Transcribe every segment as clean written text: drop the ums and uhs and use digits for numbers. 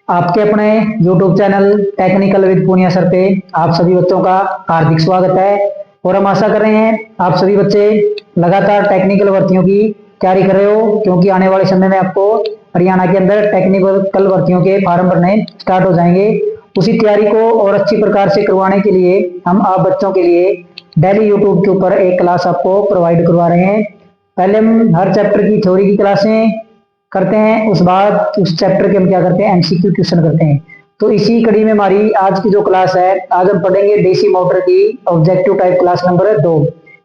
आपके अपने YouTube channel technical with Punia sir पे आप सभी बच्चों का हार्दिक स्वागत है। और हम आशा कर रहे हैं आप सभी बच्चे लगातार टेक्निकल भर्तियों की तैयारी कर रहे हो, क्योंकि आने वाले समय में आपको हरियाणा के अंदर टेक्निकल भर्तियों के फॉर्म भरने स्टार्ट हो जाएंगे। उसी तैयारी को और अच्छी प्रकार से करवाने के लिए हम आप बच्चों के लिए डेली यूट्यूब के ऊपर एक क्लास आपको प्रोवाइड करवा रहे हैं। पहले हम हर चैप्टर की थ्योरी की क्लासें करते हैं, उस बाद उस चैप्टर के हम क्या करते हैं, एमसीक्यू क्वेश्चन करते हैं। तो इसी कड़ी में हमारी आज की जो क्लास है, आज हम पढ़ेंगे डीसी मोटर की ऑब्जेक्टिव टाइप क्लास नंबर 2।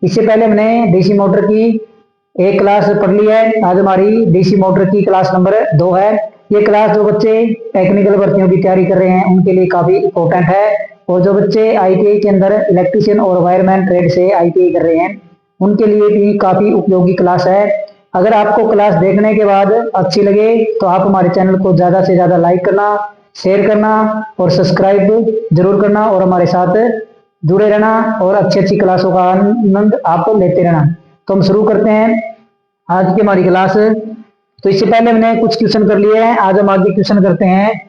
इससे पहले हमने डीसी मोटर की एक क्लास पढ़ ली है, आज हमारी डीसी मोटर की क्लास नंबर 2 है। ये क्लास जो बच्चे टेक्निकल भर्तियों की तैयारी कर रहे हैं उनके लिए काफी इंपॉर्टेंट है, और जो बच्चे आईटीआई के अंदर इलेक्ट्रीशियन और वायरमैन ट्रेड से आईटीआई कर रहे हैं उनके लिए भी काफी उपयोगी क्लास है। अगर आपको क्लास देखने के बाद अच्छी लगे तो आप हमारे चैनल को ज्यादा से ज्यादा लाइक करना, शेयर करना और सब्सक्राइब जरूर करना, और हमारे साथ जुड़े रहना और अच्छी अच्छी क्लासों का आनंद आप लेते रहना। तो हम शुरू करते हैं आज की हमारी क्लास। तो इससे पहले हमने कुछ क्वेश्चन कर लिए हैं, आज हम आगे क्वेश्चन करते हैं।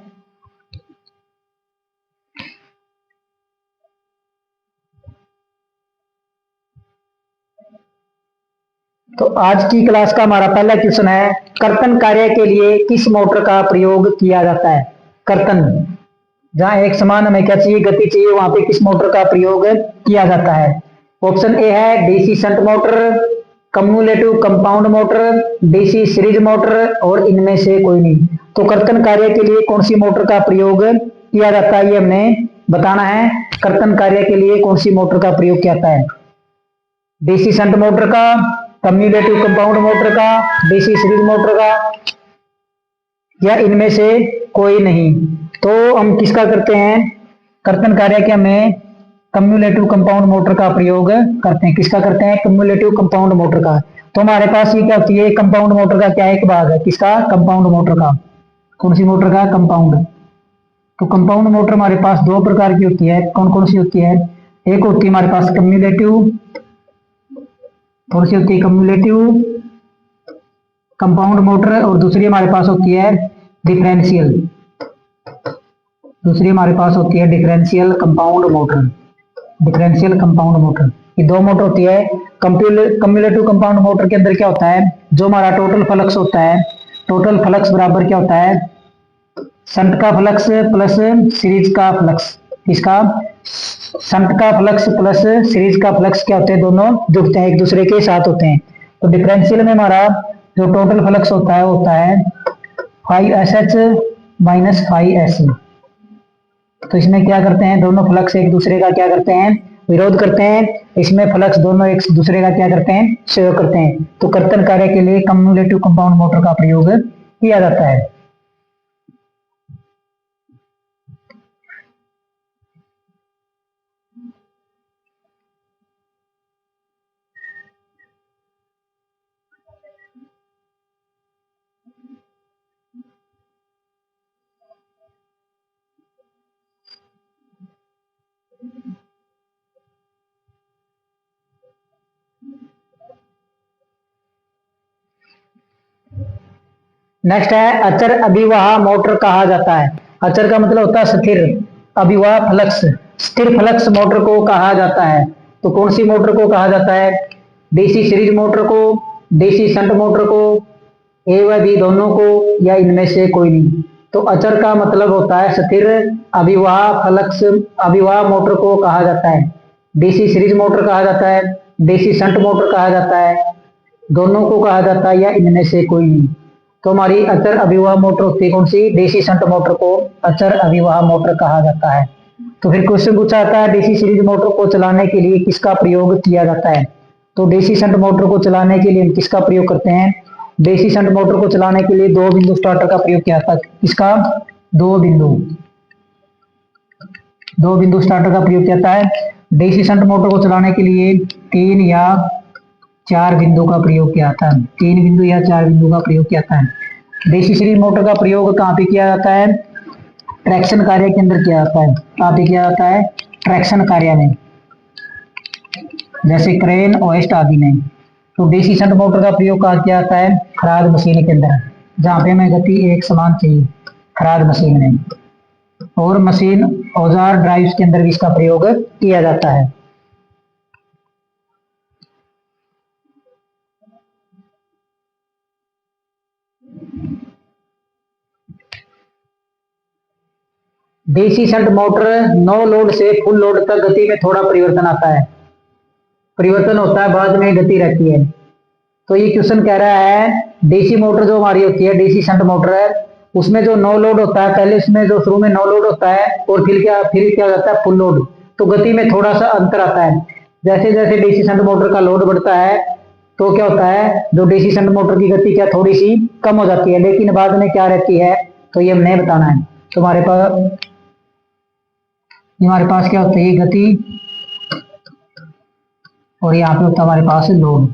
तो आज की क्लास का हमारा पहला क्वेश्चन है, कर्तन कार्य के लिए किस मोटर का प्रयोग किया जाता है। कर्तन, जहां एक समान हमें क्या चाहिए, गति चाहिए, वहां पे किस मोटर का प्रयोग किया जाता है। ऑप्शन ए है DC shunt motor, cumulative compound motor, DC series motor, और इनमें से कोई नहीं। तो कर्तन कार्य के लिए कौन सी मोटर का प्रयोग किया जाता है ये हमने बताना है। कर्तन कार्य के लिए कौन सी मोटर का प्रयोग किया जाता है, डीसी शंट मोटर का, कम्युलेटिव कंपाउंड मोटर का, डीसी सीरीज मोटर का, या इनमें से कोई नहीं। तो हम किसका करते हैं, कर्तन कार्य के हमें कम्युलेटिव कंपाउंड मोटर का प्रयोग करते हैं। किसका करते हैं, कम्युलेटिव कंपाउंड मोटर का। तो हमारे पास ये क्या होती है, कंपाउंड मोटर का क्या एक भाग है, किसका, कंपाउंड मोटर का। कौन सी मोटर का, कंपाउंड। तो कंपाउंड मोटर हमारे पास दो प्रकार की होती है, कौन कौन सी होती है, एक होती है हमारे पास कम्युलेटिव, थोड़ी सी होती है कम्युलेटिव कंपाउंड मोटर, और दूसरी हमारे पास होती है डिफरेंशियल, दूसरी हमारे पास होती है differential compound motor. Differential compound motor, ये दो मोटर होती है। कम्युलेटिव कंपाउंड मोटर के अंदर क्या होता है, जो हमारा टोटल फ्लक्स होता है, टोटल फ्लक्स बराबर क्या होता है, शंट का फ्लक्स प्लस सीरीज का फ्लक्स। इसका शंट का फ्लक्स प्लस सीरीज का फ्लक्स क्या होते हैं, दोनों जुड़ते हैं, एक दूसरे के साथ होते हैं। तो डिफरेंशियल में हमारा जो टोटल फ्लक्स होता है वो होता है 5SH माइनस 5SE। तो इसमें क्या करते हैं, दोनों फ्लक्स एक दूसरे का क्या करते हैं, विरोध करते हैं। इसमें फ्लक्स दोनों एक दूसरे का क्या करते हैं, सहयोग करते हैं। तो कर्तन कार्य के लिए कम्युलेटिव कंपाउंड मोटर का प्रयोग किया जाता है। नेक्स्ट है, अचर अभिवाह मोटर कहा जाता है। अचर का मतलब होता है स्थिर, अभिवाह फ्लक्स, स्थिर फ्लक्स मोटर को कहा जाता है। तो कौन सी मोटर को कहा जाता है, डीसी सीरीज मोटर को, डीसी शंट मोटर को, ए व बी दोनों को, या इनमें से कोई नहीं। तो अचर का मतलब होता है स्थिर, अभिवाह फ्लक्स अभिवाह मोटर को कहा जाता है, डीसी सीरीज मोटर कहा जाता है, डीसी शंट मोटर कहा जाता है, दोनों को कहा जाता है, या इनमें से कोई नहीं। तो हमारी अचर अभिवाह मोटर होती है कौन सी, डीसी शंट मोटर को अचर अभिवाह मोटर कहा जाता है। तो फिर क्वेश्चन पूछा जाता है, डीसी सीरीज मोटर को चलाने के लिए किसका प्रयोग किया जाता है। तो डीसी शंट मोटर को चलाने के लिए हम किसका प्रयोग करते हैं, डीसी शंट मोटर को चलाने के लिए दो बिंदु स्टार्टर का प्रयोग किया जाता है। किसका, दो बिंदु स्टार्टर का प्रयोग किया जाता है। डीसी शंट मोटर को चलाने के लिए 3 या 4 बिंदु का प्रयोग किया जाता है, 3 बिंदु या 4 बिंदु का प्रयोग किया जाता है। डीसी सीरीज मोटर का प्रयोग कहाँ पे किया जाता है, ट्रैक्शन कार्य के अंदर किया जाता है। कहाँ पे किया जाता है, ट्रैक्शन कार्य में, जैसे क्रेन ओएस्ट आदि में। तो डीसी शंट मोटर का प्रयोग कहाँ किया जाता है, खराद मशीन के अंदर, जहाँ पे हमें गति एक समान चाहिए। खराद मशीन में, और मशीन औजार ड्राइव्स के अंदर भी इसका प्रयोग किया जाता है। DC shunt motor no load से फुल लोड तक गति में थोड़ा परिवर्तन आता है, परिवर्तन होता है, बाद में गति रहती है। तो ये क्वेश्चन कह रहा है डीसी मोटर जो हमारी होती है, डीसी शंट मोटर है, उसमें जो नो लोड होता है, पहले इसमें जो शुरू में नो लोड होता है और फिर क्या हो जाता है फुल लोड, तो गति में थोड़ा सा अंतर आता है। जैसे जैसे डीसी शंट मोटर का लोड बढ़ता है तो क्या होता है, जो डीसी शंट मोटर की गति क्या थोड़ी सी कम हो जाती है, लेकिन बाद में क्या रहती है, तो ये हमने बताना है। तो हमारे पास क्या होता है, ये गति, और यहाँ पे होता है हमारे पास लोड।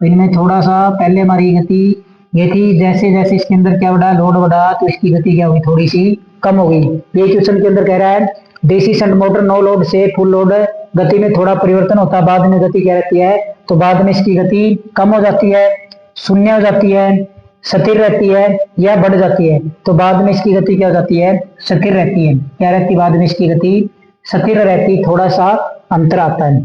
तो इनमें थोड़ा सा पहले हमारी गति ये थी, जैसे जैसे इसके अंदर क्या बढ़ा, लोड बढ़ा, तो इसकी गति क्या हुई, थोड़ी सी कम हो गई। ये क्वेश्चन के अंदर कह रहा है DC shunt motor no load से फुल लोड गति में थोड़ा परिवर्तन होता है, बाद में गति क्या रहती है, तो बाद में इसकी गति कम हो जाती है, शून्य हो जाती है, स्थिर रहती है या बढ़ जाती है। तो बाद में इसकी गति क्या हो जाती है, स्थिर रहती है। क्या रहती है, बाद में इसकी गति स्थिर रहती, थोड़ा सा अंतर आता है।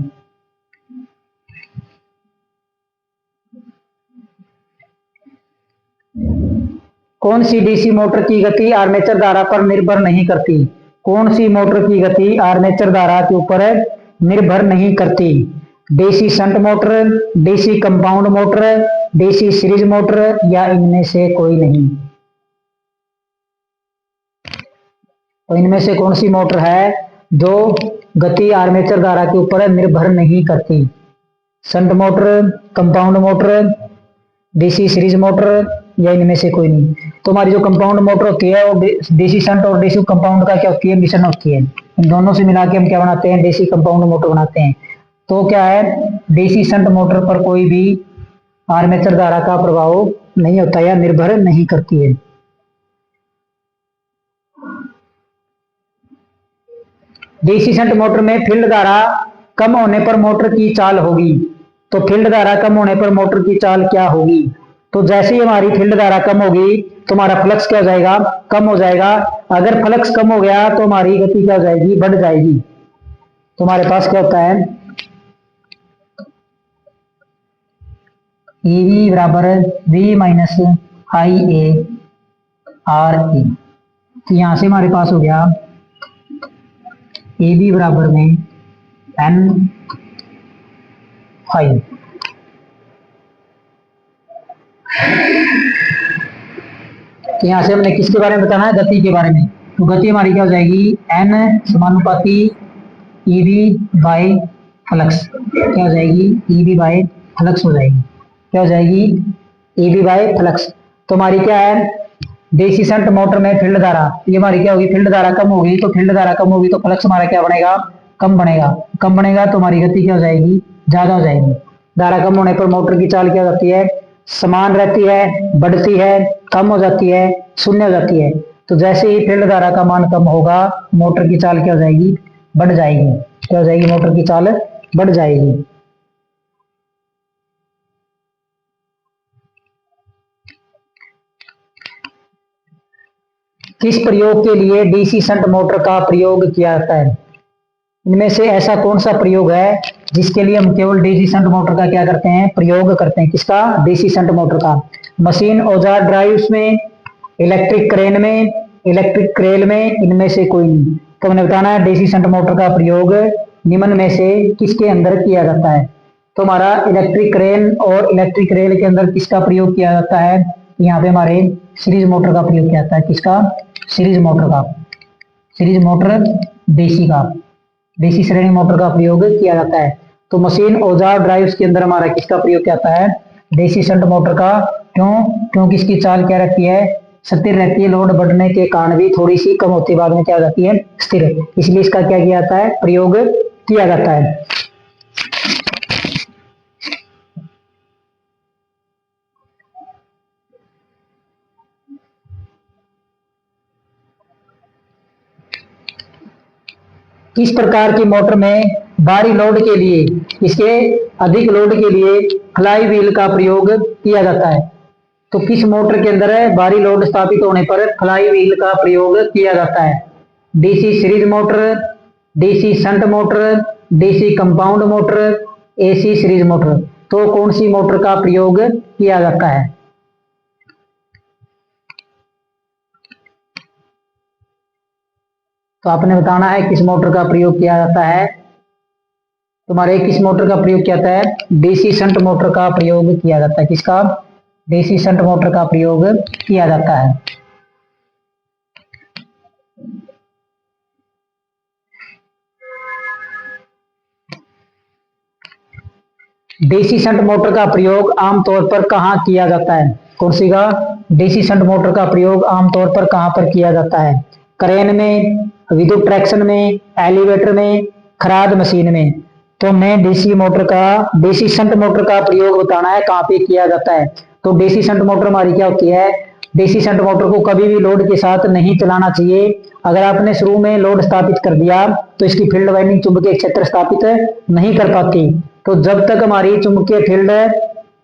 कौन सी डीसी मोटर की गति आर्मेचर धारा पर निर्भर नहीं करती, कौन सी मोटर की गति आर्मेचर धारा के ऊपर निर्भर नहीं करती, DC shunt motor, DC compound motor, DC series motor, या इनमें से कोई नहीं। तो इनमें से कौन सी मोटर है जो गति आर्मेचर धारा के ऊपर निर्भर नहीं करती, shunt motor, compound motor, DC series motor, या इनमें से कोई नहीं। तो हमारी जो कंपाउंड मोटर होती है वो डीसी शंट और डीसी कंपाउंड का क्या होती है, मिश्रण होती है। इन दोनों से मिला के हम क्या बनाते हैं, डीसी कंपाउंड मोटर बनाते हैं। तो क्या है, डीसी शंट मोटर पर कोई भी आर्मेचर धारा का प्रभाव नहीं होता या निर्भर नहीं करती है। डीसी शंट मोटर में फील्ड धारा कम होने पर मोटर की चाल होगी। तो फील्ड धारा कम होने पर मोटर की चाल क्या होगी, तो जैसे ही हमारी फील्ड धारा कम होगी तो हमारा फ्लक्स क्या हो जाएगा, कम हो जाएगा। अगर फ्लक्स कम हो गया तो हमारी गति क्या हो जाएगी, बढ़ जाएगी। तो हमारे पास क्या होता है, EV बराबर V minus I A R A. तो यहां से हमारे पास हो गया AB बराबर में N फाइव। तो यहां से हमने किसके बारे में बताना है, गति के बारे में। तो गति हमारी क्या हो जाएगी, N समानुपाती EV बाई फ्लक्स, क्या हो जाएगी, EV बाई फ्लक्स हो जाएगी, क्या हो जाएगी, EV बाई फ्लक्स। तो हमारी क्या है, डीसी शंट मोटर में फील्ड धारा, ये हमारी क्या होगी, फील्ड धारा कम होगी, तो फील्ड धारा कम होगी तो फ्लक्स हमारा क्या बनेगा, कम बनेगा। कम बनेगा तो हमारी गति क्या हो जाएगी, ज्यादा हो जाएगी। धारा कम होने पर मोटर की चाल क्या होती है, समान रहती है, बढ़ती है, कम हो जाती है, शून्य हो जाती है। तो जैसे ही फील्ड धारा का मान कम होगा मोटर की चाल क्या हो जाएगी, बढ़ जाएगी। क्या हो जाएगी, मोटर की चाल बढ़ जाएगी। किस प्रयोग के लिए डीसी शंट मोटर का प्रयोग किया जाता है, इनमें से ऐसा कौन सा प्रयोग है जिसके लिए हम केवल डीसी शंट मोटर का क्या करते हैं, प्रयोग करते हैं। किसका, डीसी शंट मोटर का। मशीन औजार ड्राइव्स में, इलेक्ट्रिक क्रेन में, इलेक्ट्रिक क्रेल में, इनमें से कोई नहीं। तो हमने बताना है डीसी शंट मोटर का प्रयोग निम्न में से किसके अंदर किया जाता है। तो हमारा इलेक्ट्रिक क्रेन और इलेक्ट्रिक रेल के अंदर किसका प्रयोग किया जाता है, यहाँ पे हमारे सीरीज मोटर का प्रयोग किया जाता है। किसका, सीरीज मोटर का। सीरीज मोटर डीसी का, डीसी श्रेणी मोटर का प्रयोग किया जाता है। तो मशीन औजार ड्राइव्स के अंदर हमारा किसका प्रयोग किया जाता है, डीसी शंट मोटर का। क्यों, क्योंकि इसकी चाल क्या रहती है, स्थिर रहती है। लोड बढ़ने के कारण भी थोड़ी सी कम होती है, बाद में क्या हो जाती है, स्थिर। इसलिए इसका क्या किया जाता है, प्रयोग किया जाता है। किस प्रकार की मोटर में भारी लोड के लिए, इसके अधिक लोड के लिए फ्लाई व्हील का प्रयोग किया जाता है। तो किस मोटर के अंदर भारी लोड स्थापित होने पर फ्लाई व्हील का प्रयोग किया जाता है? DC series motor, DC shunt motor, DC compound motor, AC series motor. तो कौन सी मोटर का प्रयोग किया जाता है? तो आपने बताना है किस मोटर का प्रयोग किया जाता है। तुम्हारे किस मोटर का प्रयोग किया जाता है? डीसी शंट मोटर का प्रयोग किया जाता है। किसका? डीसी शंट मोटर का प्रयोग किया जाता है। डीसी शंट मोटर का प्रयोग आमतौर पर कहाँ किया जाता है? कौन सी का? डीसी शंट मोटर का प्रयोग आमतौर पर कहाँ पर किया जाता है? क्रेन में, विद्युत ट्रैक्शन में, एलिवेटर में, खराद मशीन में। तो मैं डीसी शंट मोटर का प्रयोग बताना है कहाँ पे किया जाता है। तो डीसी शंट मोटर हमारी क्या होती है? डीसी शंट मोटर को कभी भी लोड के साथ नहीं चलाना चाहिए। अगर आपने शुरू में लोड स्थापित कर दिया तो इसकी फील्ड वाइंडिंग चुंबकीय क्षेत्र स्थापित नहीं कर पाती। तो जब तक हमारी चुंबकीय फील्ड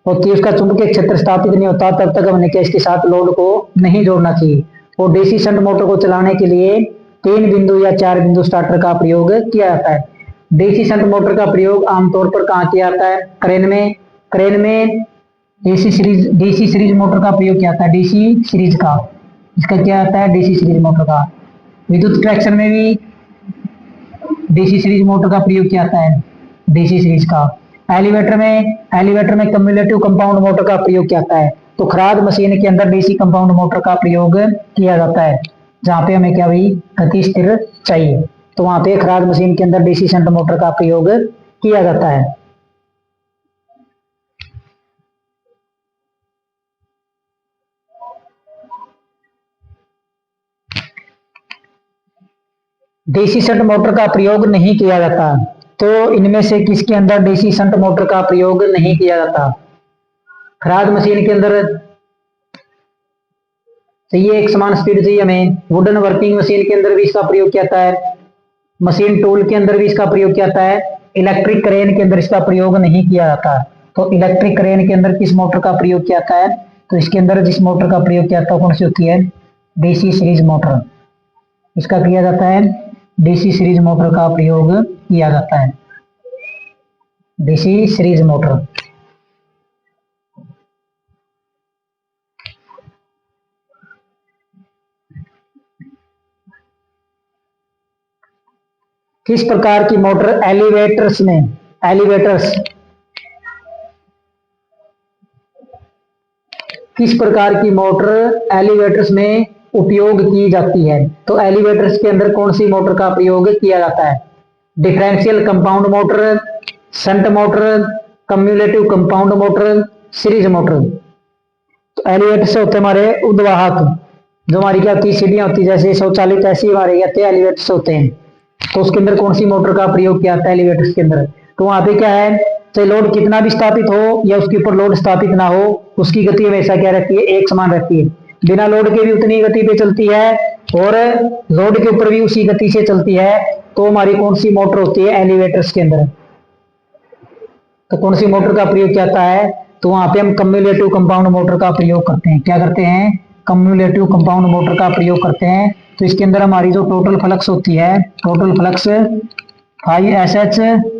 होती है, उसका चुंबकीय क्षेत्र स्थापित नहीं होता, तब तक हमने क्या इसके साथ लोड को नहीं जोड़ना चाहिए। और डीसी शंट मोटर को चलाने के लिए 3 बिंदु या 4 बिंदु स्टार्टर का प्रयोग किया जाता है। डीसी शंट मोटर का प्रयोग आमतौर पर कहाँ किया जाता है? क्रेन में डीसी सीरीज मोटर का प्रयोग किया जाता है। डीसी सीरीज का, इसका क्या आता है? डीसी सीरीज मोटर का। विद्युत ट्रैक्शन में भी डीसी सीरीज मोटर का प्रयोग किया जाता है, डीसी सीरीज का। एलिवेटर में कम्युलेटिव कंपाउंड मोटर का प्रयोग किया जाता है। तो खराद मशीन के अंदर डीसी कंपाउंड मोटर का प्रयोग किया जाता है, जहाँ पे हमें क्या भाई? गति स्थिर चाहिए। तो वहां पे खराद मशीन के अंदर डीसी शंट मोटर का प्रयोग किया जाता है। डीसी शंट मोटर का प्रयोग नहीं किया जाता। तो इनमें से किसके अंदर डीसी शंट मोटर का प्रयोग नहीं किया जाता? खराद मशीन के अंदर चाहिए एक समान स्पीड चाहिए हमें। वुडन वर्किंग मशीन के अंदर भी इसका प्रयोग किया जाता है। मशीन टूल के अंदर भी इसका प्रयोग किया जाता है। इलेक्ट्रिक क्रेन के अंदर इसका प्रयोग नहीं किया जाता। तो इलेक्ट्रिक क्रेन के अंदर किस मोटर का प्रयोग किया जाता है? तो इसके अंदर जिस मोटर का प्रयोग किया जाता है कौन सी होती है? DC series motor. इसका किया जाता है, डीसी सीरीज मोटर का प्रयोग किया जाता है। DC series motor. किस प्रकार की मोटर किस प्रकार की मोटर एलिवेटर्स में उपयोग की जाती है? तो एलिवेटर्स के अंदर कौन सी मोटर का प्रयोग किया जाता है? Differential compound motor, shunt motor, cumulative compound motor, series motor. तो एलिवेटर्स होते हैं हमारे उद्वाहक, जो हमारी क्या होती है? सीढ़ियां होती है, जैसे स्वचालित, ऐसे हमारे कहते हैं एलिवेटर्स होते हैं। तो उसके अंदर कौन सी मोटर का प्रयोग किया जाता है एलिवेटर्स के अंदर? तो वहां पे क्या है? चाहे लोड कितना भी स्थापित हो या उसके ऊपर लोड स्थापित ना हो, उसकी गति हमेशा क्या रहती है? एक समान रहती है। बिना लोड के भी उतनी गति पे चलती है और लोड के ऊपर भी उसी गति से चलती है। तो हमारी कौन सी मोटर होती है एलिवेटर्स के अंदर? तो कौन सी मोटर का प्रयोग किया जाता है? तो वहां पे हम कम्युलेटिव कंपाउंड मोटर का प्रयोग करते हैं। क्या करते हैं? कम्युलेटिव कंपाउंड मोटर का प्रयोग करते हैं। तो इसके अंदर हमारी जो टोटल फ्लक्स होती है, total flux 5SH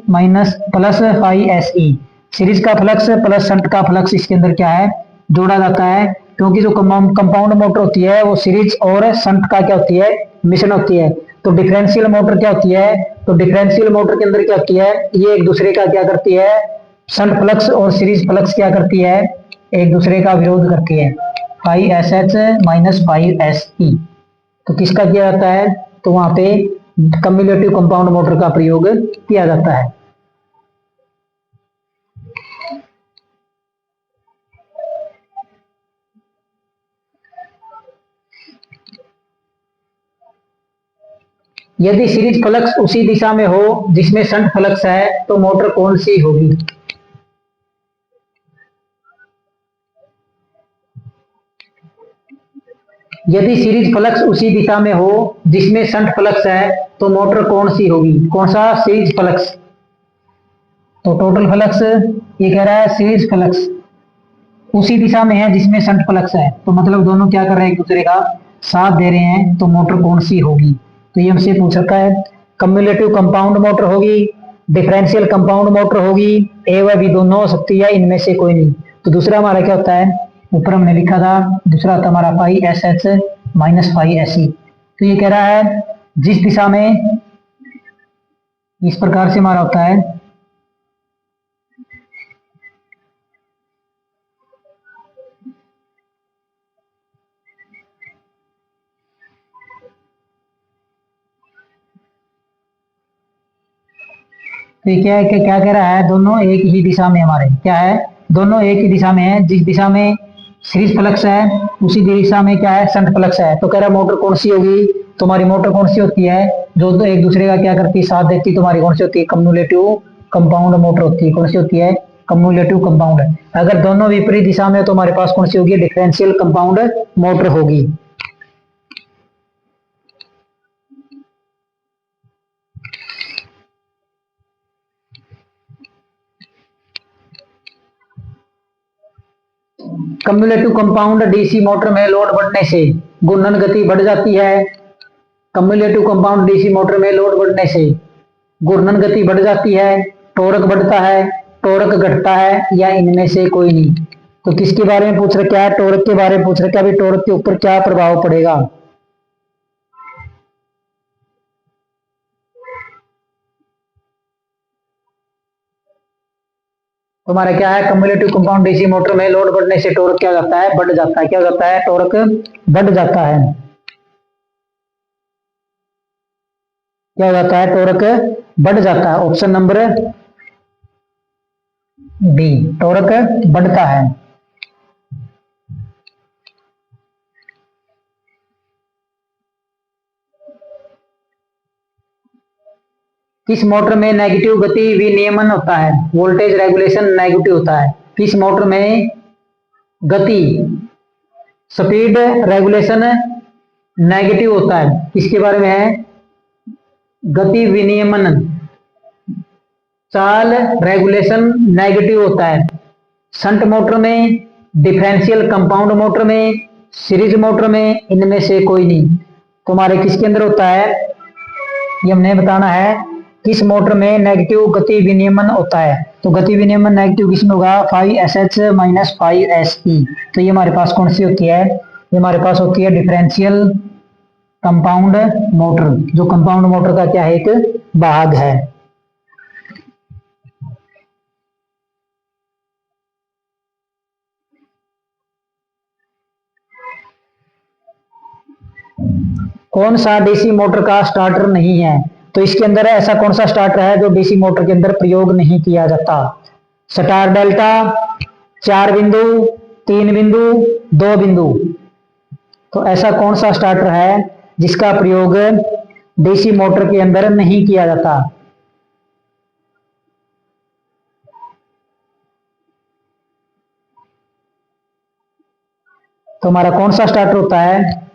minus plus 5SE, series का फ्लक्स प्लस शंट का फ्लक्स इसके अंदर क्या है? जोड़ा जाता है। क्योंकि जो कंपाउंड मोटर होती है वो सीरीज और शंट का क्या होती है? मिश्रण होती है। तो डिफरेंशियल मोटर क्या होती है? तो डिफरेंशियल मोटर के अंदर क्या होती है? ये एक दूसरे का क्या करती है? शंट फ्लक्स और सीरीज फ्लक्स क्या करती है? एक दूसरे का विरोध करती है। 5SH minus 5SE। तो किसका किया जाता है? तो वहां पे कम्युलेटिव कंपाउंड मोटर का प्रयोग किया जाता है। यदि सीरीज फ्लक्स उसी दिशा में हो जिसमें शंट फ्लक्स है तो मोटर कौन सी होगी? यदि सीरीज फ्लक्स उसी दिशा में हो जिसमें शंट फ्लक्स है तो मोटर कौन सी होगी? कौन सा? Series flux. तो टोटल फ्लक्स ये कह रहा है सीरीज फ्लक्स। उसी दिशा में है जिसमें शंट फ्लक्स है, तो मतलब दोनों क्या कर रहे हैं, एक दूसरे का साथ दे रहे हैं, तो मोटर कौन सी होगी। तो ये हमसे पूछ रखा है, कम्युलेटिव कंपाउंड मोटर होगी, डिफरेंशियल कंपाउंड मोटर होगी, ए व बी दोनों हो सकती है, इनमें से कोई नहीं। तो दूसरा हमारा क्या होता है, ऊपर हमने लिखा था, दूसरा होता है हमारा phi S H minus phi S E. तो ये कह रहा है जिस दिशा में, इस प्रकार से हमारा होता है, तो ये क्या है कि क्या कह रहा है, दोनों एक ही दिशा में हमारे क्या है, दोनों एक ही दिशा में है, जिस दिशा में सीरीज फ्लक्स है उसी दिशा में क्या है, शंट फ्लक्स है। तो कह रहा है मोटर कौन सी होगी, तुम्हारी मोटर कौन सी होती है, जो दो एक दूसरे का क्या करती है, साथ देती, तुम्हारी कौन सी होती है, कम्युलेटिव कंपाउंड मोटर होती है। कौन सी होती है, कम्युलेटिव कंपाउंड। अगर दोनों विपरीत दिशा में, तो हमारे पास कौन सी होगी, डिफरेंशियल कंपाउंड मोटर होगी। कम्युलेटिव कंपाउंड डीसी मोटर में लोड बढ़ने से घूर्णन गति बढ़ जाती है। कम्युलेटिव कंपाउंड डीसी मोटर में लोड बढ़ने से घूर्णन गति बढ़ जाती है, टॉर्क बढ़ता है, टॉर्क घटता है, या इनमें से कोई नहीं। तो किसके बारे में पूछ रखा है, टॉर्क के बारे में पूछ रखा है, अभी टॉर्क के ऊपर क्या प्रभाव पड़ेगा। तुम्हारा क्या है, कम्युलेटिव कंपाउंड डीसी मोटर में लोड बढ़ने से टॉर्क क्या जाता है, बढ़ जाता है। क्या जाता है, टॉर्क बढ़ जाता है। क्या हो जाता है, टॉर्क बढ़ जाता है। ऑप्शन नंबर बी, टॉर्क बढ़ता है। किस मोटर में नेगेटिव गति विनियमन होता है, वोल्टेज रेगुलेशन नेगेटिव होता है। किस मोटर में गति स्पीड रेगुलेशन नेगेटिव होता है, किसके बारे में है, गति विनियमन चाल रेगुलेशन नेगेटिव होता है। शंट मोटर में, डिफरेंशियल कंपाउंड मोटर में, सीरीज मोटर में, इनमें से कोई नहीं। तुम्हारे किसके अंदर होता है, ये हमने बताना है, किस मोटर में नेगेटिव गति विनियमन होता है। तो गति विनियमन नेगेटिव किसमें होगा, phi S H minus phi S E. तो ये हमारे पास कौन सी होती है, ये हमारे पास होती है डिफरेंशियल कंपाउंड मोटर, जो कंपाउंड मोटर का क्या है, एक भाग है। कौन सा डीसी मोटर का स्टार्टर नहीं है, तो इसके अंदर ऐसा कौन सा स्टार्टर है जो डीसी मोटर के अंदर प्रयोग नहीं किया जाता। स्टार डेल्टा, 4 बिंदु, 3 बिंदु, 2 बिंदु। तो ऐसा कौन सा स्टार्टर है जिसका प्रयोग डीसी मोटर के अंदर नहीं किया जाता। तो हमारा कौन सा स्टार्टर होता है,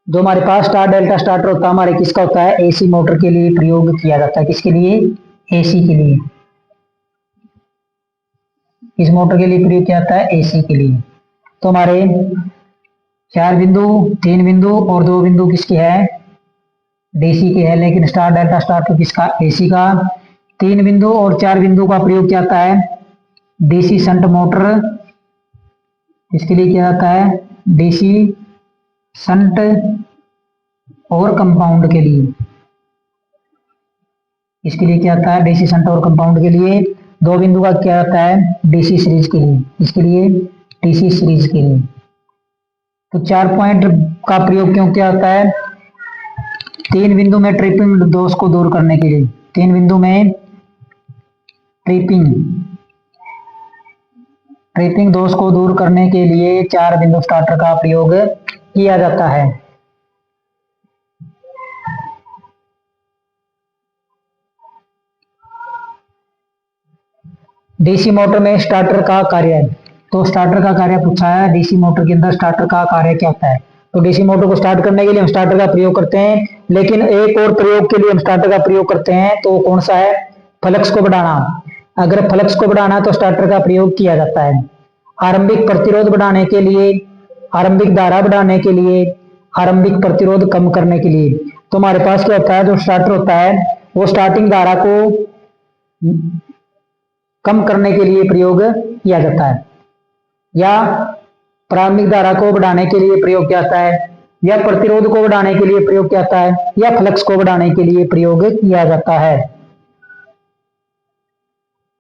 जो हमारे पास स्टार डेल्टा स्टार्टर होता है, हमारे किसका होता है, एसी मोटर के लिए प्रयोग किया जाता है। किसके लिए, एसी के लिए। इस मोटर के लिए प्रयोग किया जाता है, एसी के लिए। तो हमारे 4 बिंदु, 3 बिंदु और 2 बिंदु किसके है, डीसी के है, लेकिन स्टार डेल्टा स्टार्टर किसका, एसी का। 3 बिंदु और 4 बिंदु का प्रयोग किया जाता है डीसी शंट मोटर, इसके लिए किया जाता है डीसी शंट और कंपाउंड के लिए। इसके लिए क्या आता है, डीसी शंट और कंपाउंड के लिए। 2 बिंदु का क्या आता है, डीसी सीरीज के लिए, इसके लिए डीसी सीरीज के लिए। तो 4 पॉइंट का प्रयोग क्यों किया जाता है, 3 बिंदु में ट्रिपिंग दोष को दूर करने के लिए। 3 बिंदु में ट्रिपिंग दोष को दूर करने के लिए 4 बिंदु स्टार्टर का प्रयोग किया जाता है। डीसी मोटर में स्टार्टर का कार्य, तो स्टार्टर का कार्य पूछा है, डीसी मोटर के अंदर स्टार्टर का कार्य क्या होता है। तो डीसी मोटर को स्टार्ट करने के लिए हम स्टार्टर का प्रयोग करते हैं, लेकिन एक और प्रयोग के लिए हम स्टार्टर का प्रयोग करते हैं, तो कौन सा है, फ्लक्स को बढ़ाना। अगर फ्लक्स को बढ़ाना तो स्टार्टर का प्रयोग किया जाता है। आरंभिक प्रतिरोध बढ़ाने के लिए, आरंभिक धारा बढ़ाने के लिए, आरंभिक प्रतिरोध कम करने के लिए। तो हमारे पास क्या होता है, जो स्टार्टर होता है वो स्टार्टिंग धारा को कम करने के लिए प्रयोग किया जाता है, या प्रारंभिक धारा को बढ़ाने के लिए प्रयोग किया जाता है, या प्रतिरोध को बढ़ाने के लिए प्रयोग किया जाता है, या फ्लक्स को बढ़ाने के लिए प्रयोग किया जाता है।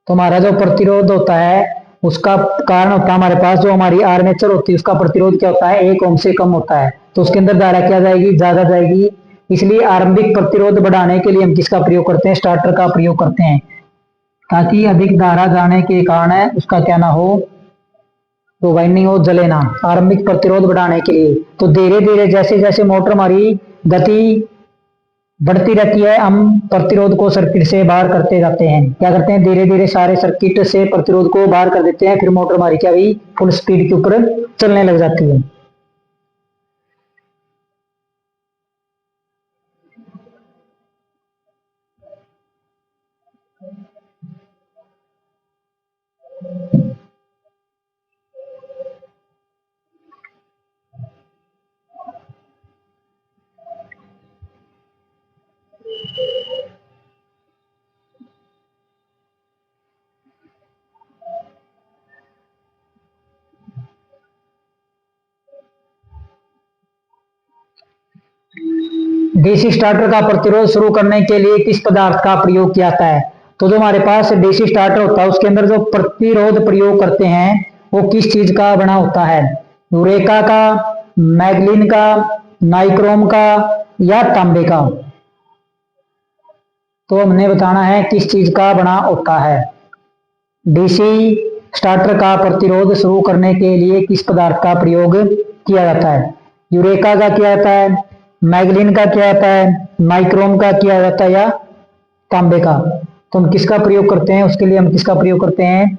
तो हमारा जो प्रतिरोध होता है उसका कारण होता है हमारे पास जो हमारी आर्मेचर होती है उसका प्रतिरोध क्या होता है, 1 ओम से कम होता है, तो उसके अंदर धारा क्या जाएगी, ज्यादा जाएगी। इसलिए आरंभिक प्रतिरोध बढ़ाने के लिए हम किसका प्रयोग करते हैं, स्टार्टर का प्रयोग करते हैं, ताकि अधिक धारा जाने के कारण उसका क्या ना हो, तो वाइंडिंग हो, जले ना। आरंभिक प्रतिरोध बढ़ाने के लिए तो धीरे धीरे जैसे जैसे मोटर हमारी गति बढ़ती रहती है, हम प्रतिरोध को सर्किट से बाहर करते जाते हैं। क्या करते हैं, धीरे धीरे सारे सर्किट से प्रतिरोध को बाहर कर देते हैं, फिर मोटर हमारी क्या हुई, फुल स्पीड के ऊपर चलने लग जाती है। डीसी स्टार्टर का प्रतिरोध शुरू करने के लिए किस पदार्थ का प्रयोग किया जाता है। तो जो हमारे पास डीसी स्टार्टर होता है उसके अंदर जो प्रतिरोध प्रयोग करते हैं वो किस चीज का बना होता है, यूरेका का, मैग्लीन का, नाइक्रोम का, या तांबे का। तो हमने बताना है किस चीज का बना होता है। डीसी स्टार्टर का प्रतिरोध शुरू करने के लिए किस पदार्थ का प्रयोग किया जाता है, यूरेका का किया जाता है, मैग्लीन का किया जाता है, नाइक्रोम का किया जाता है, या तांबे का। तो हम किसका प्रयोग करते हैं, उसके लिए हम किसका प्रयोग करते हैं,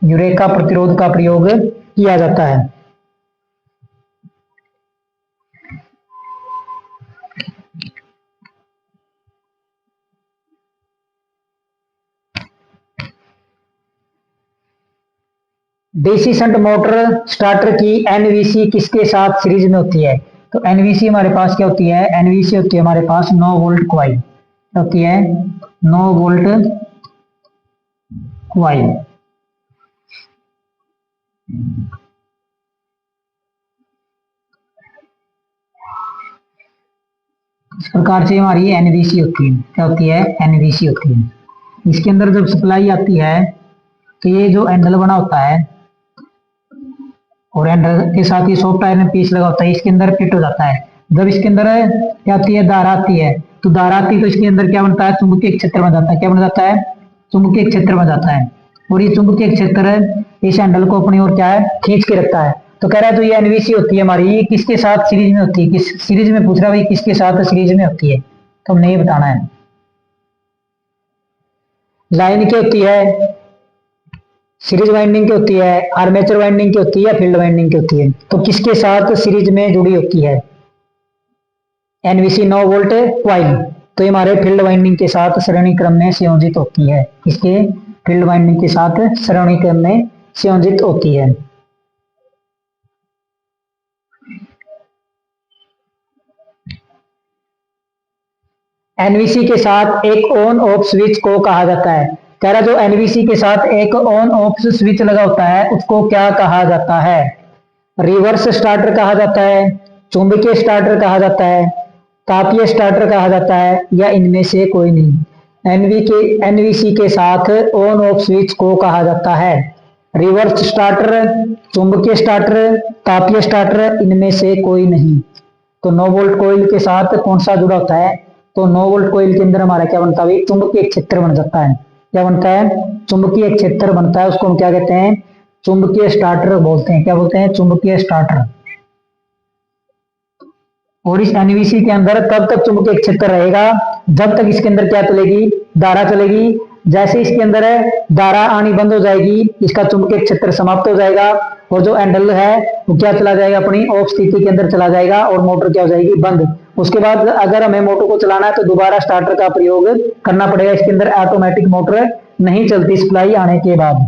यूरेका प्रतिरोध का प्रयोग किया जाता है। डीसी शंट मोटर स्टार्टर की एनवीसी किसके साथ सीरीज में होती है। तो एनवीसी हमारे पास क्या होती है, एनवीसी होती है हमारे पास 9 वोल्ट क्वाइल होती है, 9 वोल्ट क्वाइल। इस प्रकार से हमारी एनवीसी होती है, क्या होती है, एनवीसी होती है। इसके अंदर जब सप्लाई आती है तो ये जो एंडल बना होता है और एंडल के साथ ही सॉफ्ट आयरन पीस लगा होता है, इसके अंदर फिट हो जाता है। जब इसके अंदर क्या आती है, धारा आती है, तो धारा आती है तो इसके अंदर क्या बनता है, चुंबकीय क्षेत्र बन जाता है। क्या बन जाता है, चुंबकीय क्षेत्र बन जाता है। और ये चुंबकीय क्षेत्र इस हैंडल को अपनी ओर क्या है, खींच के रखता है। तो कह रहा है तो ये एनवीसी होती है हमारी, ये किसके साथ सीरीज में होती है, किस सीरीज में पूछ रहा है भाई, किसके साथ सीरीज में होती है, तो हमने ये बताना है। लाइन की होती है, सीरीज वाइंडिंग की होती है, आर्मेचर वाइंडिंग की होती है, या फील्ड वाइंडिंग की होती है। तो किसके साथ सीरीज में जुड़ी होती है, एनवीसी 9 वोल्ट क्वाइल। तो ये हमारे फील्ड वाइंडिंग के साथ श्रेणी क्रम में संयोजित होती है, इसके फील्ड वाइंडिंग के साथ श्रेणी क्रम में संयोजित होती है। एनवीसी के साथ एक ऑन ऑफ स्विच को कहा जाता है। कह रहा जो एनवीसी के साथ एक ऑन ऑफ स्विच लगा होता है उसको क्या कहा जाता है, रिवर्स स्टार्टर कहा जाता है, चुंबकीय स्टार्टर कहा जाता है, तापीय स्टार्टर कहा जाता है, या इनमें से कोई नहीं। एनवीसी के साथ ऑन ऑफ स्विच को कहा जाता है रिवर्स स्टार्टर, चुंबकीय स्टार्टर, तापीय स्टार्टर, इनमें से कोई नहीं। तो 9 वोल्ट कोइल के साथ कौन सा जुड़ा होता है, तो 9 वोल्ट कोइल के अंदर हमारा क्या बनता है, चुंबकीय क्षेत्र बन जाता है। क्या बनता है, चुंबकीय क्षेत्र बनता है, उसको हम क्या कहते हैं, चुंबकीय स्टार्टर बोलते हैं। क्या बोलते हैं, चुंबकीय स्टार्टर। और इस एनवीसी के अंदर तब तक चुंबकीय क्षेत्र रहेगा जब तक इसके अंदर क्या चलेगी, धारा चलेगी। जैसे इसके अंदर है धारा आनी बंद हो जाएगी, इसका चुंबकीय क्षेत्र समाप्त हो जाएगा और जो एंडल है वो क्या चला जाएगा, अपनी ऑफ स्थिति के अंदर चला जाएगा और मोटर क्या हो जाएगी, बंद। उसके बाद अगर हमें मोटर को चलाना है तो दोबारा स्टार्टर का प्रयोग करना पड़ेगा। इसके अंदर ऑटोमेटिक मोटर नहीं चलती सप्लाई आने के बाद।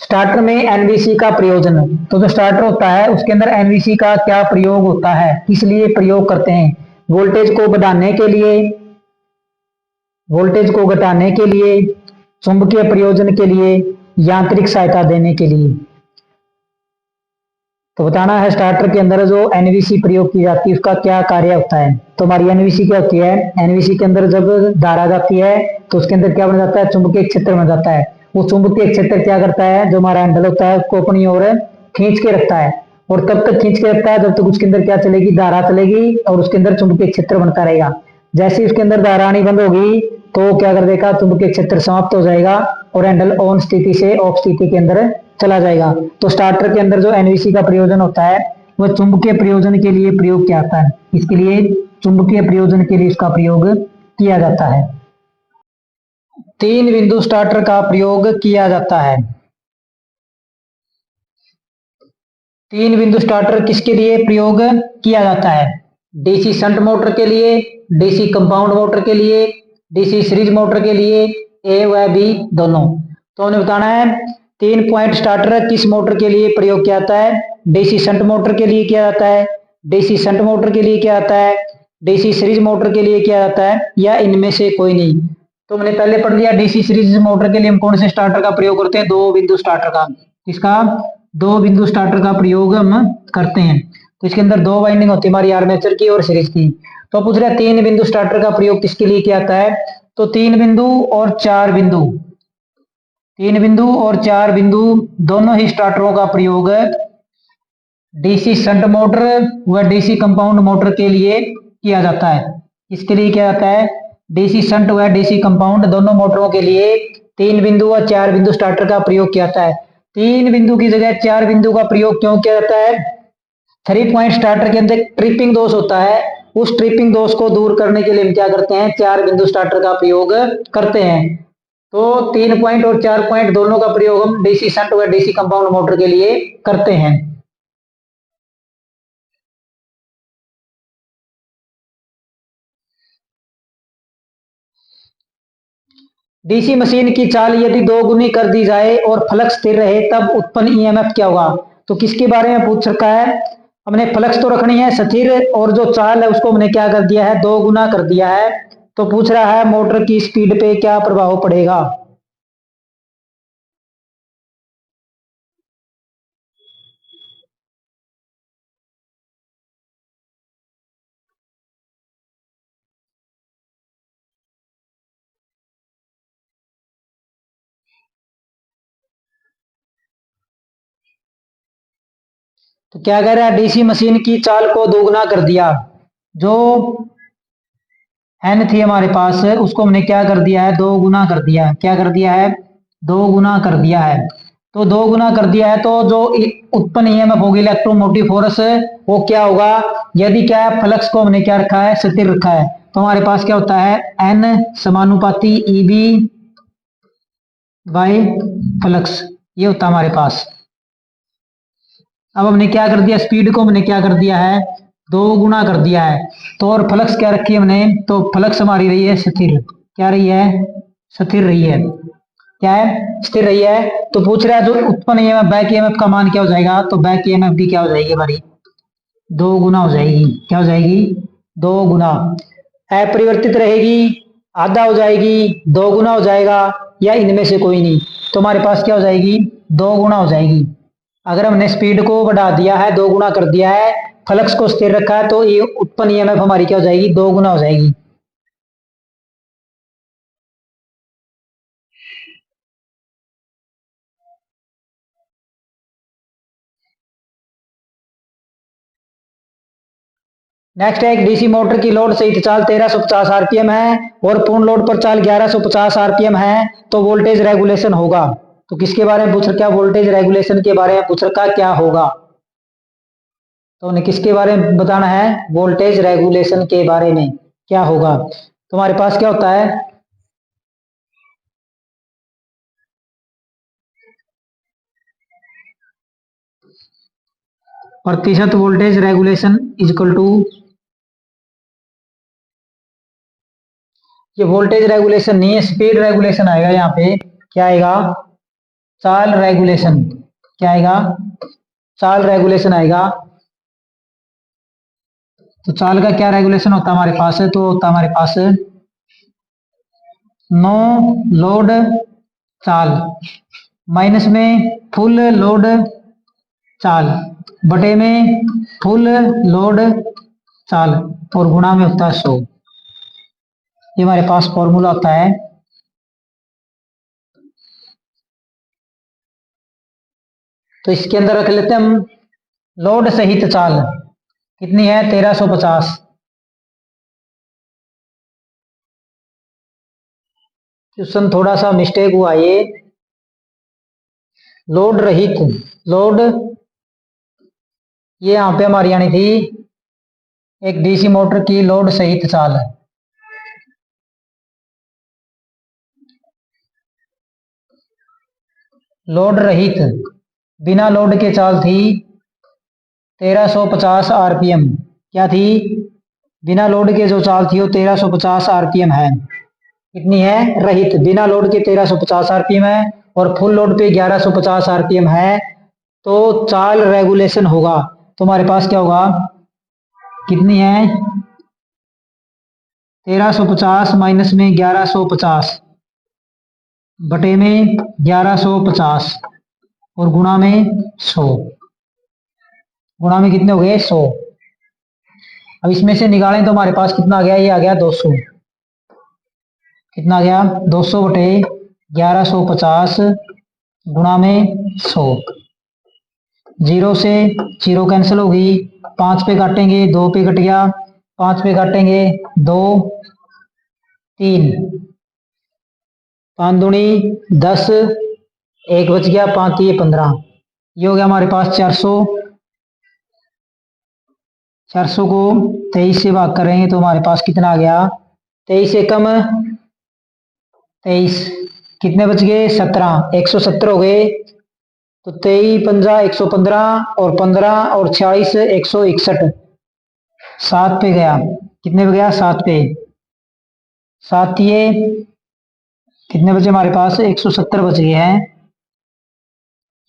स्टार्टर में एनवीसी का प्रयोजन, तो जो स्टार्टर होता है उसके अंदर एनवीसी का क्या प्रयोग होता है, किस लिए प्रयोग करते हैं? वोल्टेज को बढ़ाने के लिए, वोल्टेज को घटाने के लिए, चुंबकीय प्रयोजन के लिए, यांत्रिक सहायता देने के लिए। तो बताना है स्टार्टर के अंदर जो एनवीसी प्रयोग की जाती है उसका क्या कार्य होता है। तो हमारी एनवीसी क्या होती है? एनवीसी के अंदर जब धारा जाती है तो उसके अंदर क्या बन जाता है? चुंबकीय क्षेत्र बन जाता है। वो चुंबकीय क्षेत्र क्या करता है? जो हमारा हैंडल होता है उसको अपनी ओर खींच के रखता है, और तब तक खींच के रखता है जब तक उसके अंदर क्या चलेगी? धारा चलेगी, और उसके अंदर चुंबकीय क्षेत्र बनता रहेगा। जैसे ही उसके अंदर धारा आनी बंद होगी तो क्या कर देगा? चुंबकीय क्षेत्र समाप्त हो जाएगा और हैंडल ऑन स्थिति से ऑफ स्थिति के अंदर चला जाएगा। तो स्टार्टर के अंदर जो एनवीसी का प्रयोजन होता है वह चुंबकीय प्रयोजन के लिए प्रयोग किया जाता है। इसके लिए चुंबकीय प्रयोजन के लिए इसका प्रयोग किया जाता है। 3 बिंदु स्टार्टर का प्रयोग किया जाता है। 3 बिंदु स्टार्टर किसके लिए प्रयोग किया जाता है? डीसी शंट मोटर के लिए, डीसी कंपाउंड मोटर के लिए, डीसी सीरीज मोटर के लिए, ए व बी दोनों। तो हमने बताना है 3 पॉइंट स्टार्टर किस मोटर के लिए प्रयोग किया जाता है? डीसी शंट मोटर के लिए किया जाता है, डीसी शंट मोटर के लिए किया जाता है, डीसी सीरीज मोटर के लिए किया जाता है, या इनमें से कोई नहीं। तो हमने पहले पढ़ लिया डीसी सीरीज मोटर के लिए हम कौन से स्टार्टर का प्रयोग करते हैं? 2 बिंदु स्टार्टर का। इसका 2 बिंदु स्टार्टर का प्रयोग हम करते हैं। तो इसके अंदर 2 वाइंडिंग होती है हमारी आर्मेचर की और सीरीज की। तो पूछ रहा है 3 बिंदु स्टार्टर का प्रयोग किसके लिए किया जाता है? तो 3 बिंदु और 4 बिंदु, 3 बिंदु और 4 बिंदु दोनों ही स्टार्टरों का प्रयोग डीसी शंट मोटर व डीसी कंपाउंड मोटर के लिए किया जाता है। इसके लिए किया जाता है? डीसी शंट व डीसी कंपाउंड दोनों मोटरों के लिए 3 बिंदु व 4 बिंदु स्टार्टर का प्रयोग किया जाता है। 3 बिंदु की जगह 4 बिंदु का प्रयोग क्यों किया जाता है? 3 पॉइंट स्टार्टर के अंदर ट्रिपिंग दोष होता है, उस ट्रिपिंग दोष को दूर करने के लिए हम क्या करते हैं? 4 बिंदु स्टार्टर का प्रयोग करते हैं। तो 3 पॉइंट और 4 पॉइंट दोनों का प्रयोग हम डीसी शंट व डीसी कंपाउंड मोटर के लिए करते हैं। डीसी मशीन की चाल यदि 2 गुनी कर दी जाए और फ्लक्स स्थिर रहे तब उत्पन्न ईएमएफ क्या होगा? तो किसके बारे में पूछ रखा है? हमने फ्लक्स तो रखनी है स्थिर, और जो चाल है उसको हमने क्या कर दिया है? 2 गुना कर दिया है। तो पूछ रहा है मोटर की स्पीड पे क्या प्रभाव पड़ेगा? तो क्या कह रहा है? डीसी मशीन की चाल को दोगुना कर दिया। जो एन थी हमारे पास उसको हमने क्या कर दिया है? 2 गुना कर दिया। क्या कर दिया है? 2 गुना कर दिया है। तो 2 गुना कर दिया है तो जो उत्पन्न ईएमएफ होगी इलेक्ट्रोमोटिव फोर्स वो क्या होगा? यदि क्या है फ्लक्स को हमने क्या रखा है? स्थिर रखा है, तो हमारे पास क्या होता है? एन समानुपाती ईबी बाई फ्लक्स, ये होता है हमारे पास। अब हमने क्या कर दिया? स्पीड को हमने क्या कर दिया है? 2 गुना कर दिया है। तो और फ्लक्स क्या रखी है हमने? तो फ्लक्स हमारी रही है स्थिर। क्या रही है? स्थिर रही है। क्या है? स्थिर रही है। तो पूछ रहा है जो उत्पन्न ईएमएफ बैक ईएमएफ का मान क्या हो जाएगा? तो बैक ईएमएफ भी क्या हो जाएगी हमारी? 2 गुना हो जाएगी। क्या हो जाएगी? 2 गुना। अपरिवर्तित रहेगी, आधा हो जाएगी, 2 गुना हो जाएगा, या इनमें से कोई नहीं। तो हमारे पास क्या हो जाएगी? 2 गुना हो जाएगी। अगर हमने स्पीड को बढ़ा दिया है, 2 गुना कर दिया है, फ्लक्स को स्थिर रखा है, तो ये उत्पन्न ईएमएफ हमारी क्या हो जाएगी? 2 गुना हो जाएगी। नेक्स्ट है एक डीसी मोटर की लोड सहित चाल 1350 आरपीएम है और पूर्ण लोड पर चाल 1150 आरपीएम है, तो वोल्टेज रेगुलेशन होगा। तो किसके बारे में पूछ रखा? वोल्टेज रेगुलेशन के बारे में पूछ रखा, क्या होगा? तो उन्हें किसके बारे में बताना है? वोल्टेज रेगुलेशन के बारे में क्या होगा। तो हमारे पास क्या होता है? प्रतिशत voltage regulation is equal to, ये वोल्टेज रेगुलेशन नहीं है, स्पीड रेगुलेशन आएगा यहाँ पे। क्या आएगा? चाल रेगुलेशन क्या आएगा, चाल रेगुलेशन आएगा। तो चाल का क्या रेगुलेशन होता है हमारे पास, तो होता है हमारे पास नो लोड चाल माइनस में फुल लोड चाल बटे में फुल लोड चाल और गुणा में होता है 100। ये हमारे पास फॉर्मूला होता है। तो इसके अंदर रख लेते हैं हम लोड सहित चाल कितनी है 1350। क्वेश्चन थोड़ा सा मिस्टेक हुआ, ये लोड रहित लोड ये यहां पे हमारी आनी थी एक डीसी मोटर की लोड सहित चाल। लोड रहित बिना लोड के चाल थी 1350 आरपीएम। क्या थी, बिना लोड के जो चाल थी वो 1350 आरपीएम है। कितनी है, रहित बिना लोड के 1350 आरपीएम है और फुल लोड पे 1150 आरपीएम है। तो चाल रेगुलेशन होगा तो हमारे पास क्या होगा, कितनी है 1350 माइनस में 1150 बटे में 1150 और गुणा में 100। गुणा में कितने हो गए 100। अब इसमें से निकालें तो हमारे पास कितना आ गया, ये आ गया 200। कितना आ गया 200 बटे 1150 गुणा में 100। जीरो से जीरो कैंसिल होगी, 5 पे काटेंगे 2 पे कट गया, 5 पे काटेंगे 2 3, 5 दूनी 10, 1 बच गया, 5 ये 15। ये हो गया हमारे पास 400। 400 को 23 से भाग करेंगे तो हमारे पास कितना आ गया, 23 से कम 23 कितने बच गए 17, 170 हो गए। तो 23 पंजा 115 और 15 और 46 161, 7 पे गया। कितने पे गया 7 पे, 7 ये कितने बचे हमारे पास 170 बच गए हैं।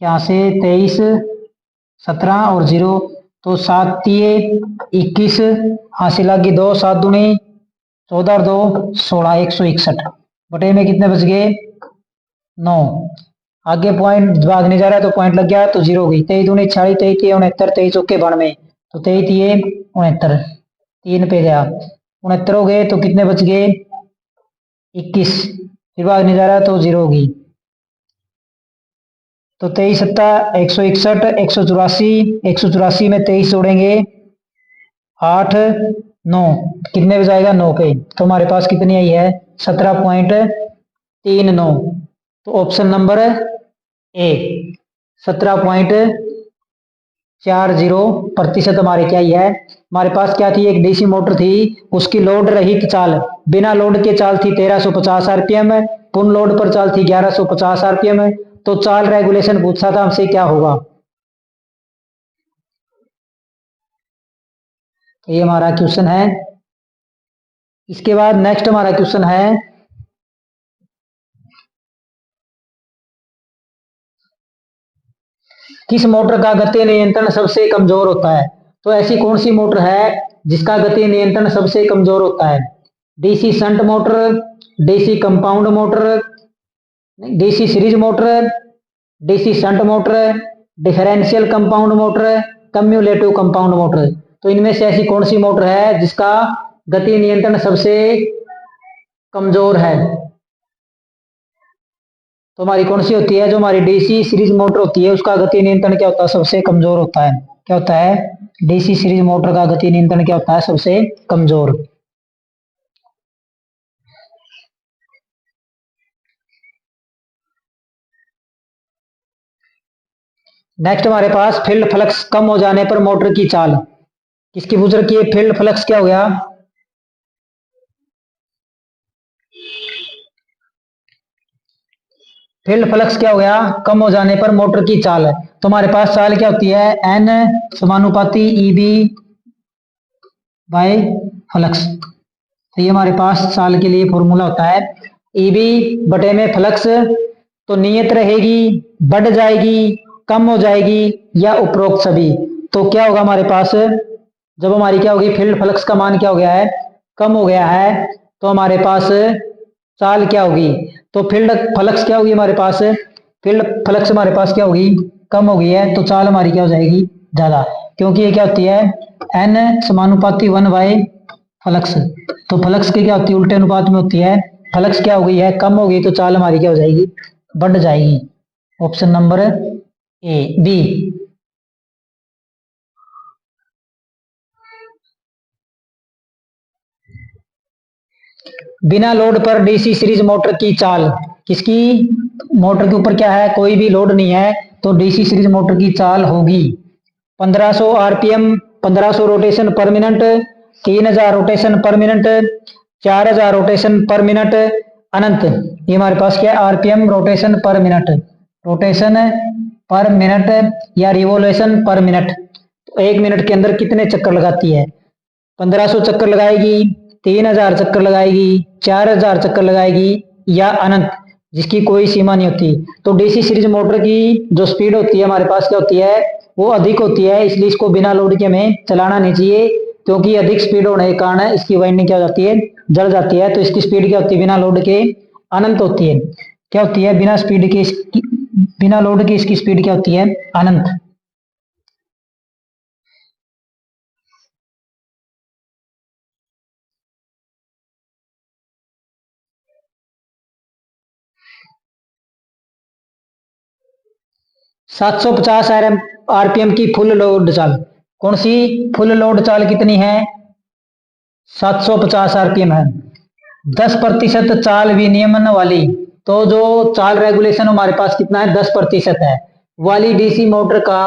यहाँ से 23 17 और 0 तो 7 ये 21 हासिल लगी 2, 7 दूनी 14 और 2 16, 161 बटे में कितने बच गए 9। आगे पॉइंट भागने जा रहा है तो पॉइंट लग गया तो 0 होगी। 23 दूनी 46, 23 69, 23 चौके 92 तो 23 ये 69, 3 पे गया 69 हो गए। तो कितने बच गए 21, फिर भागने जा रहा है तो 0 होगी। तो 23 सत्ता 161, 184, 184 में 23 जोड़ेंगे 8 9 कितने पे जाएगा 9 पे। तो हमारे पास कितनी आई है 17.39। तो ऑप्शन नंबर ए 17.40% हमारे क्या ही है। हमारे पास क्या थी, एक डीसी मोटर थी, उसकी लोड रहित चाल बिना लोड के चाल थी 1350 आरपीएम, पूर्ण लोड पर चाल थी 1150 आरपीएम। तो चाल रेगुलेशन पूछा था हमसे क्या होगा। तो ये हमारा क्वेश्चन है। इसके बाद नेक्स्ट हमारा क्वेश्चन है किस मोटर का गति नियंत्रण सबसे कमजोर होता है। तो ऐसी कौन सी मोटर है जिसका गति नियंत्रण सबसे कमजोर होता है। DC shunt motor, DC compound motor, DC series motor, DC shunt motor, differential compound motor, cumulative compound motor. तो इनमें से ऐसी कौन सी मोटर है जिसका गति नियंत्रण सबसे कमजोर है। तो हमारी कौन सी होती है, जो हमारी डीसी सीरीज मोटर होती है उसका गति नियंत्रण क्या होता है सबसे कमजोर होता है। क्या होता है, डीसी सीरीज मोटर का गति नियंत्रण क्या होता है सबसे कमजोर। नेक्स्ट हमारे पास फील्ड फ्लक्स कम हो जाने पर मोटर की चाल किसकी पूछ रखी है। फील्ड फ्लक्स क्या हो गया, फील्ड फ्लक्स क्या हो गया कम हो जाने पर मोटर की चाल। तो हमारे पास चाल क्या होती है, एन समानुपाती ईबी बाय फ्लक्स। तो ये हमारे पास चाल के लिए फॉर्मूला होता है ईबी बटे में फ्लक्स तो नियत रहेगी, बढ़ जाएगी, कम हो जाएगी या उपरोक्त सभी। तो क्या होगा हमारे पास, जब हमारी क्या होगी, फील्ड फ्लक्स का मान क्या हो गया है, कम हो गया है, तो हमारे पास चाल क्या होगी, तो फील्ड फ्लक्स क्या होगी हमारे पास, फील्ड फ्लक्स हमारे पास क्या होगी, कम हो गई है, तो चाल हमारी क्या हो जाएगी, ज्यादा, क्योंकि ये क्या होती है, एन समानुपाती 1 बाय फ्लक्स। तो फ्लक्स की क्या होती है, उल्टे अनुपात में होती है, फ्लक्स क्या हो गई है, कम हो गई, तो चाल हमारी क्या हो जाएगी, बढ़ जाएगी। Option number A B. बिना लोड पर डीसी सीरीज मोटर की चाल, किसकी, मोटर के ऊपर क्या है, कोई भी लोड नहीं है, तो डीसी सीरीज मोटर की चाल होगी 1500 RPM, 1500 rotation per minute, 3000 rotation per minute, 4000 rotation per minute, अनंत। ये हमारे पास क्या है, RPM rotation per minute, rotation per minute या रिवोल्यूशन पर मिनट। तो एक मिनट के अंदर कितने चक्कर लगाती है, 1500 चक्कर लगाएगी, 3000 चक्कर लगाएगी, 4000 चक्कर लगाएगी या अनंत, जिसकी कोई सीमा नहीं होती। तो डीसी सीरीज मोटर की जो स्पीड होती है हमारे पास क्या होती है, वो अधिक होती है, इसलिए इसको बिना लोड के हमें चलाना नहीं चाहिए, क्योंकि अधिक स्पीड होने के कारण इसकी वाइंडिंग क्या हो जाती है, जल जाती है। तो इसकी स्पीड क्या होती है, बिना लोड के अनंत होती है। क्या होती है, बिना स्पीड के बिना लोड की इसकी स्पीड क्या होती है, अनंत। 750 आरपीएम की फुल लोड चाल, कौन सी, फुल लोड चाल कितनी है, 750 आरपीएम है। 10% चाल विनियमन वाली, तो जो चाल रेगुलेशन हमारे पास कितना है, 10% है वाली डीसी मोटर का,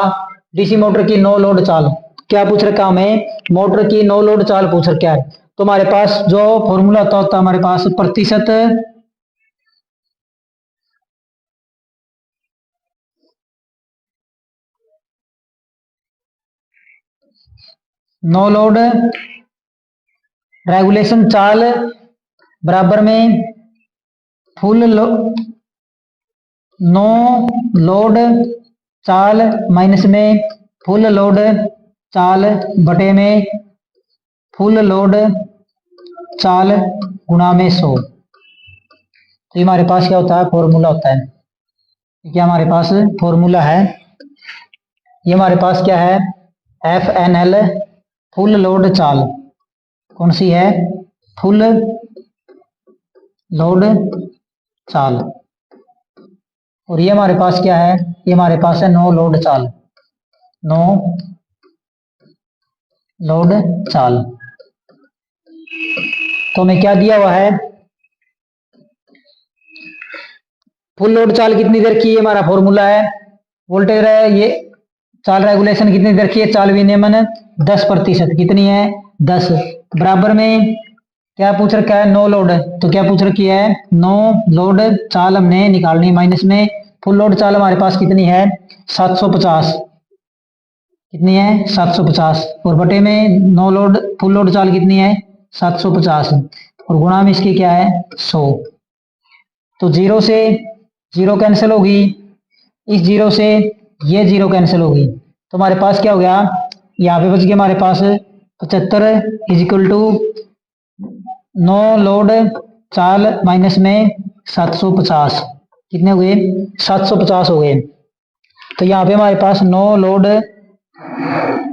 डीसी मोटर की नो लोड चाल, क्या पूछ रखा हमें, मोटर की नो लोड चाल पूछ रखा है। तो हमारे पास जो फॉर्मूला होता है हमारे पास प्रतिशत नो लोड रेगुलेशन चाल बराबर में फुल नो लोड चाल माइनस में फुल लोड चाल बटे में फुल लोड चाल गुणा में 100। तो ये हमारे पास क्या होता है, फॉर्मूला होता है, क्या हमारे पास फॉर्मूला है, ये हमारे पास क्या है, F N L full load चाल, कौन सी है, फुल लोड चाल। और ये हमारे पास क्या है, ये हमारे पास है नो लोड चाल, नो लोड चाल। तो हमें क्या दिया हुआ है, फुल लोड चाल कितनी देर की, हमारा फॉर्मूला है, वोल्टेज है ये, चाल रेगुलेशन कितनी देर की है, चाल विनियमन 10%, कितनी है, 10, बराबर में क्या पूछ रखा है, नो लोड, तो क्या पूछ रखी है, नो लोड चाल हमने निकालनी, माइनस में फुल लोड चाल हमारे पास कितनी है, 750, कितनी है, 750, और बटे में नो लोड फुल लोड चाल कितनी है, 750, और गुणा में इसकी क्या है, 100। तो जीरो से जीरो कैंसिल होगी, इस जीरो से ये जीरो कैंसिल होगी, तो हमारे पास क्या हो गया, यहाँ पे बच गया हमारे पास 75 is equal to no load चाल माइनस में 750, कितने हो गए, 750 हो गए। तो यहाँ पे हमारे पास नो लोड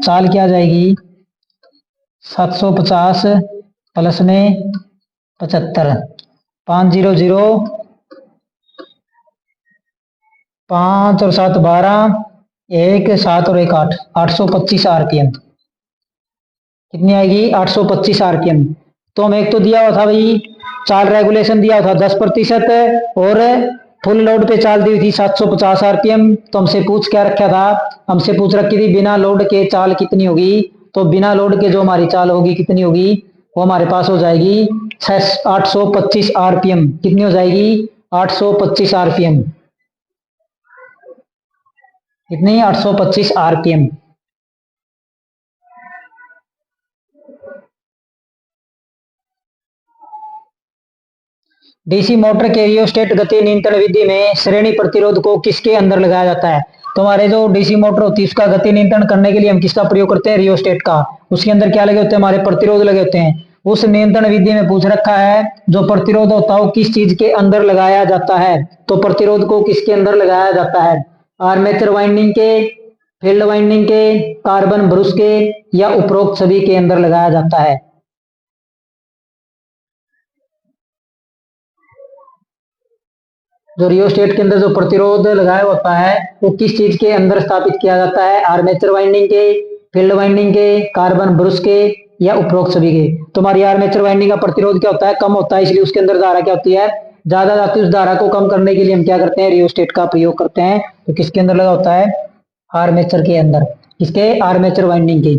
चाल क्या आ जाएगी, 750 प्लस में 75, 500, 5 और 7 12, 1 7 और 1 8, 825 आरपीएम, कितनी आएगी, 825 आरपीएम। तो हमें एक तो दिया हुआ था भाई, चाल रेगुलेशन दिया हुआ था 10%, और फुल लोड पे चाल दी हुई थी 750 आरपीएम। तो हमसे पूछ क्या रखा था, हमसे पूछ रखी थी बिना लोड के चाल कितनी होगी, तो बिना लोड के जो हमारी चाल होगी कितनी होगी, वो हमारे पास हो जाएगी 825 आरपीएम, कितनी हो जाएगी, 825 आरपीएम, कितनी, 825 आरपीएम। डीसी मोटर के रियोस्टेट गति नियंत्रण विधि में श्रेणी प्रतिरोध को किसके अंदर लगाया जाता है? तो हमारे जो डीसी मोटर होती है उसका गति नियंत्रण करने के लिए हम किसका प्रयोग करते हैं? रियोस्टेट का। उसके अंदर क्या लगे होते हैं? हमारे प्रतिरोध लगे होते हैं। उस नियंत्रण विधि में पूछ रखा है जो प्रतिरोध होता है वो किस चीज के अंदर लगाया जाता है? तो प्रतिरोध को किसके अंदर लगाया जाता है? आर्मेचर वाइंडिंग के, फील्ड वाइंडिंग के, कार्बन ब्रश के, या उपरोक्त सभी के अंदर लगाया जाता है? जो रियोस्टेट के अंदर जो प्रतिरोध लगाया होता है वो किस चीज के अंदर स्थापित किया जाता है? आर्मेचर वाइंडिंग के, फील्ड वाइंडिंग के, कार्बन ब्रश के, या उपरोक्त सभी के? तो हमारी आर्मेचर वाइंडिंग का प्रतिरोध क्या होता है? कम होता है, इसलिए उसके अंदर धारा क्या होती है? ज्यादा जाती है। उस धारा को कम करने के लिए हम क्या करते हैं? रियोस्टेट का प्रयोग करते हैं। तो किसके अंदर लगा होता है? आर्मेचर के अंदर। किसके? आर्मेचर वाइंडिंग के।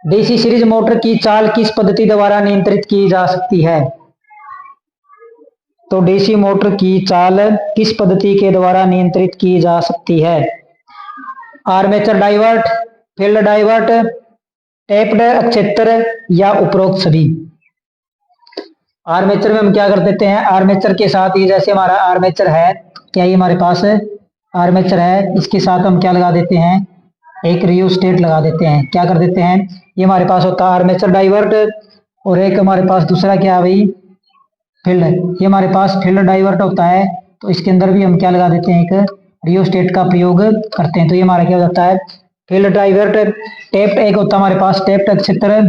डीसी सीरीज मोटर की चाल किस पद्धति द्वारा नियंत्रित की जा सकती है? तो डीसी मोटर की चाल किस पद्धति के द्वारा नियंत्रित की जा सकती है? Armature divert, field divert, tapped अक्षेत्र, या उपरोक्त सभी? आर्मेचर में हम क्या कर देते हैं? आर्मेचर के साथ ही जैसे हमारा आर्मेचर है, क्या ये हमारे पास आर्मेचर है, इसके साथ हम क्या लगा देते हैं? एक रियोस्टेट लगा देते हैं। क्या कर देते हैं? ये हमारे पास होता है आर्मेचर डाइवर्ट, और एक हमारे पास दूसरा क्या है भाई? फील्ड। ये हमारे पास फील्ड डाइवर्ट होता है, तो इसके अंदर भी हम क्या लगा देते हैं? एक रियोस्टेट का प्रयोग करते हैं। तो ये हमारा क्या हो जाता है? Field divert. टेप्ड एक होता है हमारे पास टेप्ड अक्षेत्र,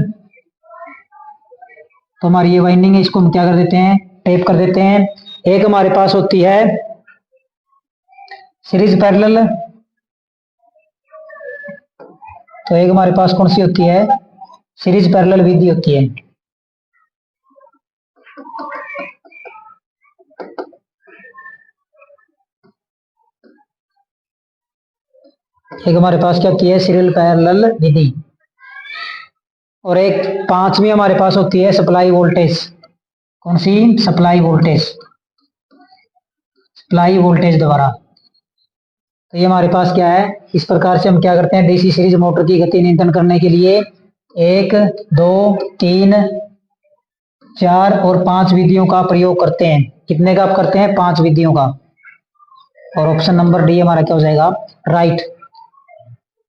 तो हमारी ये वाइंडिंग है, इसको हम क्या कर देते हैं? टेप कर देते हैं। एक हमारे पास होती है सीरीज पैरेलल, तो एक हमारे पास कौन सी होती है? सीरीज पैरेलल विधि होती है। एक हमारे पास क्या होती है? सीरियल पैरेलल विधि। और एक पांचवी हमारे पास होती है सप्लाई वोल्टेज। कौन सी? Supply voltage. सप्लाई वोल्टेज द्वारा। तो ये हमारे पास क्या है? इस प्रकार से हम क्या करते हैं? डीसी सीरीज मोटर की गति नियंत्रण करने के लिए 1, 2, 3, 4 और 5 विधियों का प्रयोग करते हैं। कितने का आप करते हैं? 5 विधियों का। और ऑप्शन नंबर डी हमारा क्या हो जाएगा? राइट।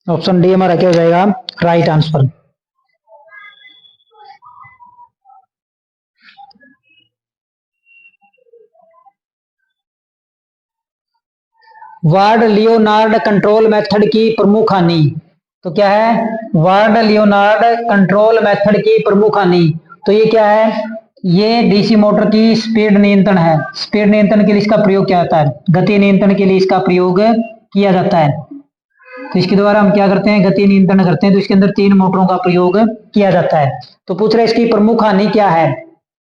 ऑप्शन डी हमारा क्या हो जाएगा? Right answer. Ward Leonard control method की प्रमुख हानि। तो क्या है? वार्ड लियोनार्ड कंट्रोल मेथड की प्रमुख हानि। तो ये क्या है? ये डीसी मोटर की स्पीड नियंत्रण है। स्पीड नियंत्रण के लिए इसका प्रयोग किया जाता है, गति नियंत्रण के लिए इसका प्रयोग किया जाता है। तो इसके द्वारा हम क्या करते हैं? गति नियंत्रण करते हैं। तो इसके अंदर 3 मोटरों का प्रयोग किया जाता है। तो पूछ रहे इसकी प्रमुख हानि क्या है?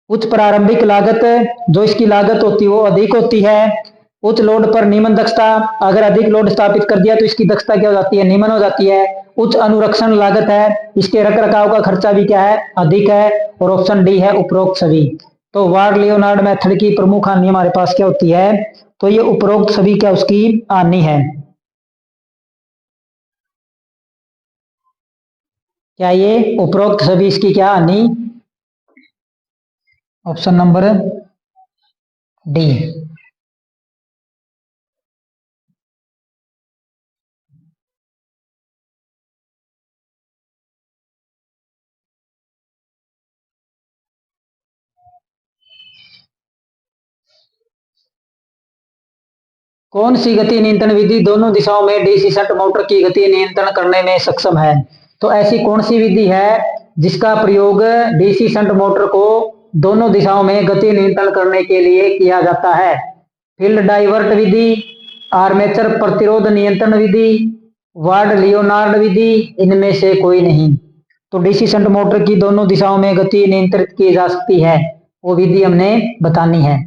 उच्च प्रारंभिक लागत, जो इसकी लागत होती है वो अधिक होती है। उच्च लोड पर निम्न दक्षता, अगर अधिक लोड स्थापित कर दिया तो इसकी दक्षता क्या हो जाती है? निम्न हो जाती है। उच्च अनुरक्षण लागत है, इसके रख रखाव का खर्चा भी क्या है? अधिक है। और ऑप्शन डी है उपरोक्त सभी। तो वार्ड लियोनार्ड मेथड की प्रमुख हानि हमारे पास क्या होती है? तो ये उपरोक्त सभी क्या उसकी हानि है? क्या ये उपरोक्त सभी इसकी क्या हानि? Option number D. कौन सी गति नियंत्रण विधि दोनों दिशाओं में डीसी शंट मोटर की गति नियंत्रण करने में सक्षम है? तो ऐसी कौन सी विधि है जिसका प्रयोग डीसी शंट मोटर को दोनों दिशाओं में गति नियंत्रण करने के लिए किया जाता है? फील्ड डाइवर्ट विधि, आर्मेचर प्रतिरोध नियंत्रण विधि, वार्ड लियोनार्ड विधि, इनमें से कोई नहीं। तो डीसी शंट मोटर की दोनों दिशाओं में गति नियंत्रित की जा सकती है, वो विधि हमने बतानी है।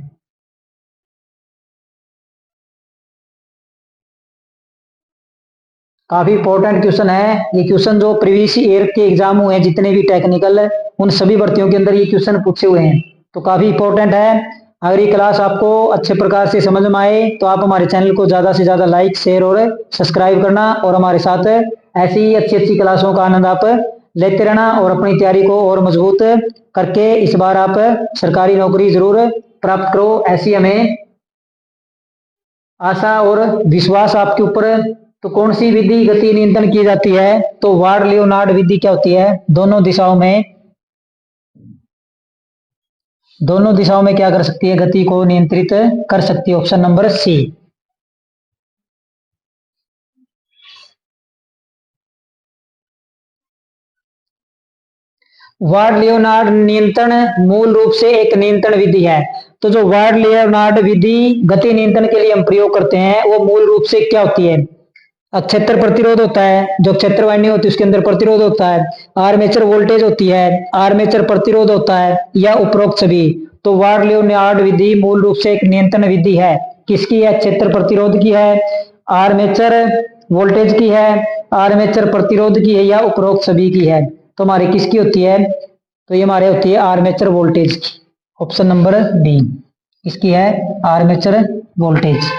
काफी इंपॉर्टेंट क्वेश्चन है ये। क्वेश्चन जो प्रीवियस ईयर के एग्जाम हुए हैं जितने भी टेक्निकल, उन सभी भर्तियों के अंदर ये क्वेश्चन पूछे हुए हैं, तो काफी इंपॉर्टेंट है। अगर ये क्लास आपको अच्छे प्रकार से समझ में आए तो आप हमारे चैनल को ज़्यादा से ज़्यादा लाइक, शेयर और सब्सक्राइब करना, और हमारे साथ ऐसी ही अच्छी अच्छी क्लासों का आनंद आप लेते रहना, और अपनी तैयारी को और मजबूत करके इस बार आप सरकारी नौकरी जरूर प्राप्त करो, ऐसी हमें आशा और विश्वास आपके ऊपर। तो कौन सी विधि गति नियंत्रण की जाती है? तो वार्ड लियोनार्ड विधि क्या होती है? दोनों दिशाओं में क्या कर सकती है? गति को नियंत्रित कर सकती है। Option number C. Ward Leonard नियंत्रण मूल रूप से एक नियंत्रण विधि है। तो जो वार्ड लियोनार्ड विधि गति नियंत्रण के लिए हम प्रयोग करते हैं वो मूल रूप से क्या होती है? क्षेत्र प्रतिरोध होता है, जो क्षेत्र वाइंडिंग होती है उसके अंदर प्रतिरोध होता है, आर्मेचर वोल्टेज होती है, आर्मेचर प्रतिरोध होता है, या उपरोक्त सभी। तो वार्ड लियोनार्ड विधि मूल रूप से एक नियंत्रण विधि है। किसकी है? क्षेत्र प्रतिरोध की है, आर्मेचर वोल्टेज की है, आर्मेचर प्रतिरोध की है, या उपरोक्त सभी की है। तो हमारी किसकी होती है? तो ये हमारे होती है आर्मेचर वोल्टेज की। ऑप्शन नंबर बी इसकी है, आर्मेचर वोल्टेज।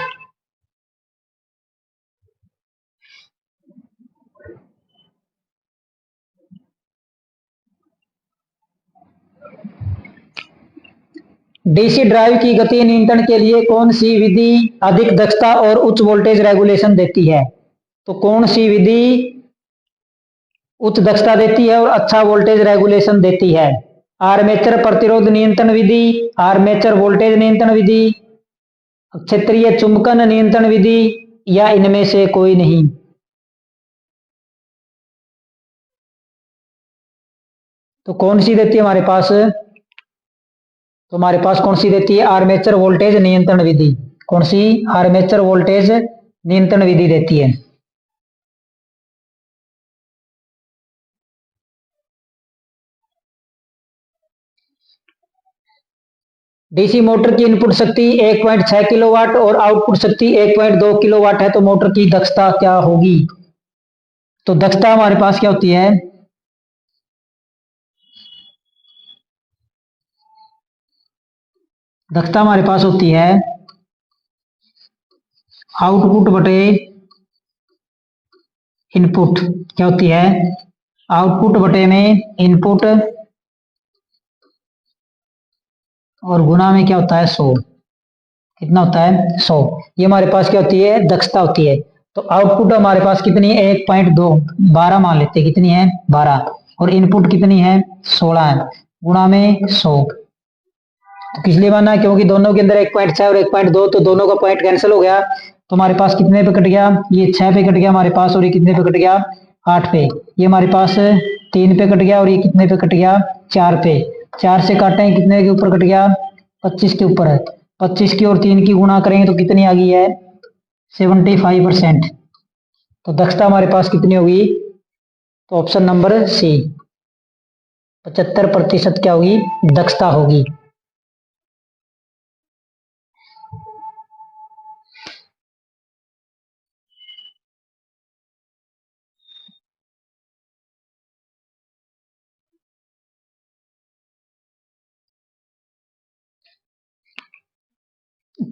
डीसी ड्राइव की गति नियंत्रण के लिए कौन सी विधि अधिक दक्षता और उच्च वोल्टेज रेगुलेशन देती है? तो कौन सी विधि उच्च दक्षता देती है और अच्छा वोल्टेज रेगुलेशन देती है? आर्मेचर प्रतिरोध नियंत्रण विधि, आर्मेचर वोल्टेज नियंत्रण विधि, क्षेत्रीय चुंबकन नियंत्रण विधि, या इनमें से कोई नहीं? तो कौन सी देती है हमारे पास? तो हमारे पास कौन सी देती है? आर्मेचर वोल्टेज नियंत्रण विधि। कौन सी? आर्मेचर वोल्टेज नियंत्रण विधि देती है। डीसी मोटर की इनपुट शक्ति 1.6 किलोवाट और आउटपुट शक्ति 1.2 किलोवाट है, तो मोटर की दक्षता क्या होगी? तो दक्षता हमारे पास क्या होती है? दक्षता हमारे पास होती है आउटपुट बटे इनपुट। क्या होती है? आउटपुट बटे में इनपुट, और गुना में क्या होता है? 100। कितना होता है? 100। ये हमारे पास क्या होती है? दक्षता होती है। तो आउटपुट हमारे पास कितनी है? 1.2, 12 मान लेते हैं। कितनी है? 12। और इनपुट कितनी है? 16 है। गुणा में 100। तो किस लिए माना? क्योंकि दोनों के अंदर 1.6 और 1.2, तो दोनों का पॉइंट कैंसिल हो गया। तो हमारे पास कितने पे कट गया? ये 6 पे कट गया हमारे पास, और ये कितने पे कट गया? 8 पे। ये हमारे पास 3 पे कट गया, और ये कितने पे कट गया? 4 पे। 4 से काटे कितने के ऊपर कट गया? 25 के ऊपर है। 25 की और 3 की गुणा करेंगे तो कितनी आ गई है? 75%। तो दक्षता हमारे पास कितनी होगी? तो ऑप्शन नंबर सी, 75% क्या होगी? दक्षता होगी।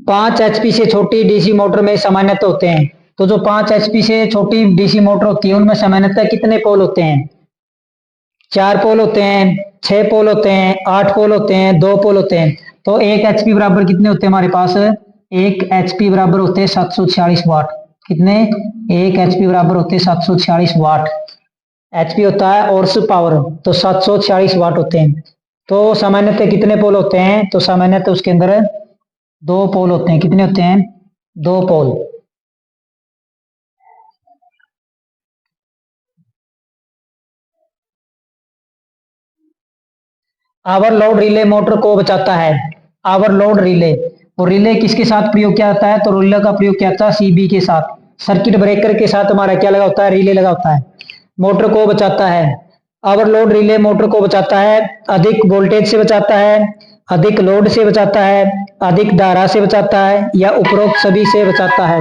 5 एचपी से छोटी डीसी मोटर में सामान्यतः होते हैं। तो जो 5 एचपी से छोटी डीसी मोटर होती है उनमें सामान्यतः कितने पोल होते हैं? 4 पोल होते हैं, 6 पोल होते हैं, 8 पोल होते हैं, 2 पोल होते हैं। तो 1 एचपी बराबर कितने होते हैं हमारे पास? 1 एचपी बराबर होते हैं 746 वाट। कितने? 1 एचपी बराबर होते हैं 746 वाट। एचपी होता है और्स पावर, तो 746 वाट होते हैं। तो सामान्यतः कितने पोल होते हैं? तो सामान्यतः उसके अंदर 2 पोल होते हैं। कितने होते हैं? 2 पोल। ओवरलोड रिले मोटर को बचाता है। ओवरलोड रिले, और रिले किसके साथ प्रयोग किया जाता है? तो रिले का प्रयोग किया जाता है सीबी के साथ। सर्किट ब्रेकर के साथ हमारा क्या लगा होता है? रिले लगा होता है। मोटर को बचाता है। ओवरलोड रिले मोटर को बचाता है, अधिक वोल्टेज से बचाता है, अधिक लोड से बचाता है, अधिक धारा से बचाता है, या उपरोक्त सभी से बचाता है।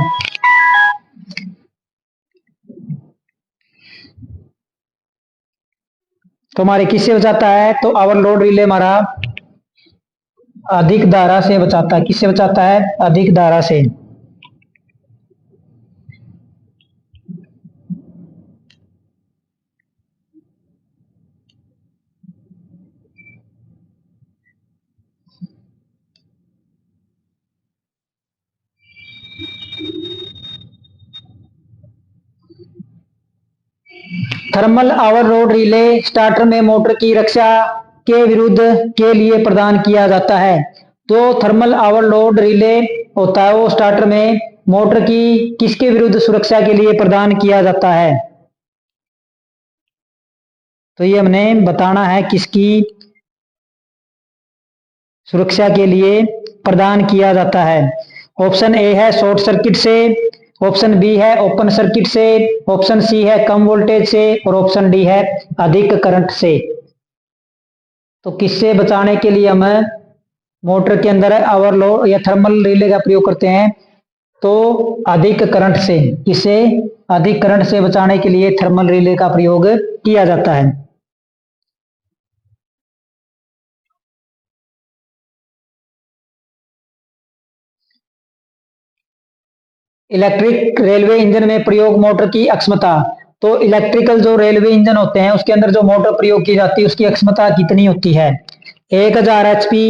तो हमारे किससे बचाता है? तो ओवरलोड रिले हमारा अधिक धारा से बचाता है। किससे बचाता है? अधिक धारा से। थर्मल ओवरलोड रिले स्टार्टर में मोटर की रक्षा के विरुद्ध के लिए प्रदान किया जाता है। तो थर्मल ओवरलोड रिले होता है वो स्टार्टर में मोटर की किसके विरुद्ध सुरक्षा के लिए प्रदान किया जाता है? तो ये हमने बताना है किसकी सुरक्षा के लिए प्रदान किया जाता है। ऑप्शन ए है शॉर्ट सर्किट से, ऑप्शन बी है ओपन सर्किट से, ऑप्शन सी है कम वोल्टेज से और ऑप्शन डी है अधिक करंट से। तो किससे बचाने के लिए हम मोटर के अंदर ओवरलोड या थर्मल रिले का प्रयोग करते हैं? तो अधिक करंट से। किससे? अधिक करंट से बचाने के लिए थर्मल रिले का प्रयोग किया जाता है। इलेक्ट्रिक रेलवे इंजन में प्रयोग मोटर की अक्षमता। तो इलेक्ट्रिकल जो रेलवे इंजन होते हैं उसके अंदर जो मोटर प्रयोग की जाती है उसकी अक्षमता कितनी होती है? 1000 HP,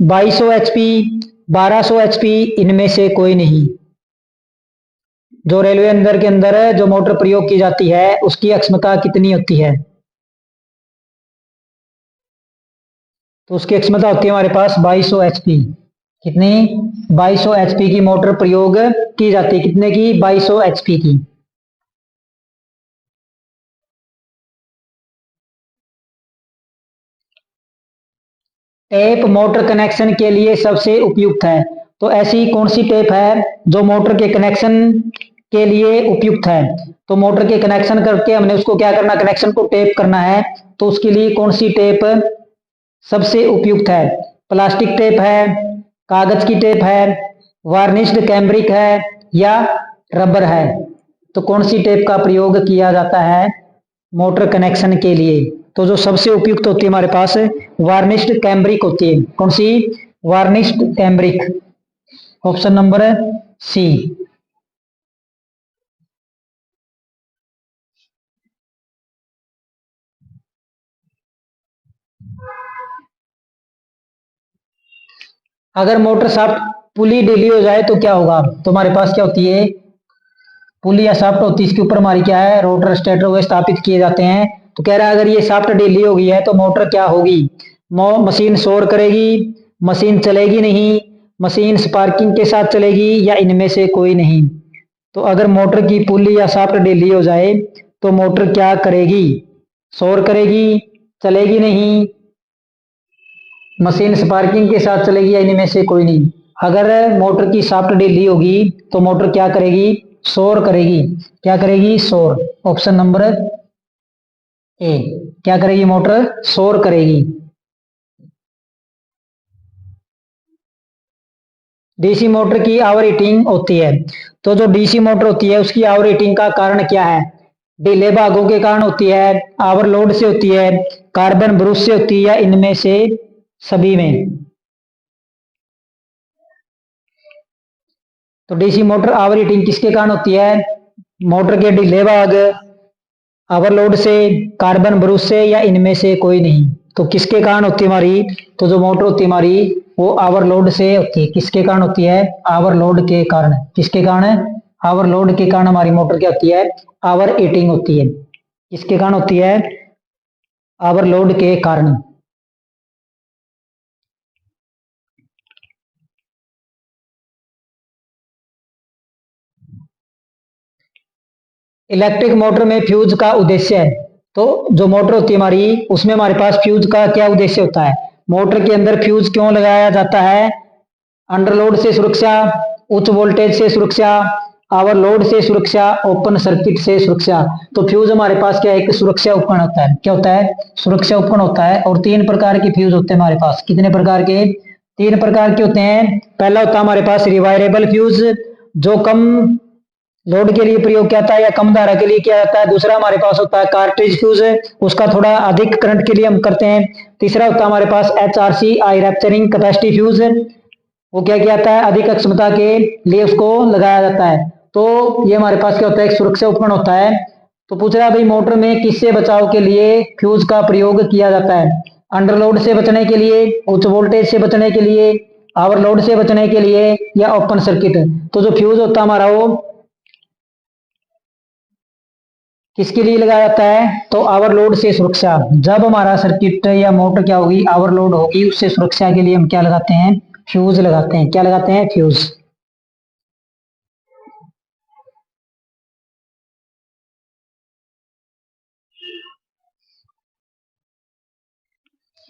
2200 HP, 1200 HP, इनमें से कोई नहीं। जो रेलवे अंदर के अंदर जो मोटर प्रयोग की जाती है उसकी अक्षमता कितनी होती है? तो उसकी अक्षमता होती है हमारे पास 2200 HP। कितनी? 2200 HP की मोटर प्रयोग की जाती है। कितने की? 2200 HP की। टेप मोटर कनेक्शन के लिए सबसे उपयुक्त है। तो ऐसी कौन सी टेप है जो मोटर के कनेक्शन के लिए उपयुक्त है? तो मोटर के कनेक्शन करके हमने उसको क्या करना? कनेक्शन को टेप करना है। तो उसके लिए कौन सी टेप सबसे उपयुक्त है? प्लास्टिक टेप है, कागज की टेप है, वार्निश्ड कैम्ब्रिक है या रबर है? तो कौन सी टेप का प्रयोग किया जाता है मोटर कनेक्शन के लिए? तो जो सबसे उपयुक्त होती है हमारे पास वार्निश्ड कैम्ब्रिक होती है। कौन सी? Varnished cambric. Option number C. अगर मोटर शाफ्ट पुली ढीली हो जाए तो क्या होगा? तो हमारे पास क्या होती है? पुली या शाफ्ट होती है, इसके ऊपर हमारी क्या है? रोटर स्टेटर वे स्थापित किए जाते हैं। तो कह रहा है अगर ये शाफ्ट ढीली हो गई है तो मोटर क्या होगी? मशीन शोर करेगी, मशीन चलेगी नहीं, मशीन स्पार्किंग के साथ चलेगी या इनमें से कोई नहीं। तो अगर मोटर की पुली या शाफ्ट ढीली हो जाए तो मोटर क्या करेगी? शोर करेगी, चलेगी नहीं, मशीन स्पार्किंग के साथ चलेगी या इनमें से कोई नहीं। अगर मोटर की शाफ्ट ढीली होगी तो मोटर क्या करेगी? शोर करेगी। क्या करेगी? शोर। ऑप्शन नंबर ए। क्या करेगी? मोटर शोर करेगी। डीसी मोटर की आवर हीटिंग होती है। तो जो डीसी मोटर होती है उसकी आवर हीटिंग का कारण क्या है? ढीले भागों के कारण होती है, ओवरलोड से होती है, कार्बन ब्रूस से होती है या इनमें से सभी में? तो डीसी मोटर आवर हीटिंग किसके कारण होती है? मोटर के ढीले भाग, ओवरलोड से, कार्बन ब्रूस से या इनमें से कोई नहीं। तो किसके कारण होती है हमारी? तो जो मोटर होती है हमारी वो ओवरलोड से होती है। किसके कारण होती है? ओवरलोड के कारण। किसके कारण? ओवरलोड के कारण हमारी मोटर क्या होती है? ओवर हीटिंग होती है। किसके कारण होती है? ओवरलोड के कारण। इलेक्ट्रिक मोटर में फ्यूज का उद्देश्य है। तो जो मोटर होती है हमारी उसमें हमारे पास फ्यूज का क्या उद्देश्य होता है? मोटर के अंदर फ्यूज क्यों लगाया जाता है? अंडरलोड से सुरक्षा, उच्च वोल्टेज से सुरक्षा, ओवरलोड से सुरक्षा, ओपन सर्किट से सुरक्षा। तो फ्यूज हमारे पास क्या है? एक सुरक्षा उपकरण होता है। क्या होता है? सुरक्षा उपकरण होता है। और 3 प्रकार के फ्यूज होते हैं हमारे पास। कितने प्रकार के? 3 प्रकार के होते हैं। पहला होता है हमारे पास रिवायरेबल फ्यूज जो कम लोड के लिए प्रयोग किया जाता है या कम धारा के लिए किया जाता है। दूसरा हमारे पास होता है कार्ट्रिज फ्यूज, उसका थोड़ा अधिक करंट के लिए हम करते हैं। तीसरा होता है हमारे पास HRC आई रैप्चरिंग कैपेसिटी फ्यूज, वो क्या किया जाता है, अधिक अक्षमता के लिए उसको लगाया जाता है। तो ये हमारे पास क्या होता है, एक सुरक्षा उपकरण होता है। तो पूछ रहा है भाई मोटर में किससे बचाव के लिए फ्यूज का प्रयोग किया जाता है। अंडरलोड से बचने के लिए, उच्च वोल्टेज से बचने के लिए, ओवरलोड से बचने के लिए, या ओपन सर्किट। तो जो फ्यूज होता है हमारा वो किसके लिए लगाया जाता है, तो ओवरलोड से सुरक्षा। जब हमारा सर्किट या मोटर क्या होगी, ओवरलोड होगी, उससे सुरक्षा के लिए हम क्या लगाते हैं, फ्यूज लगाते हैं। क्या लगाते हैं, फ्यूज।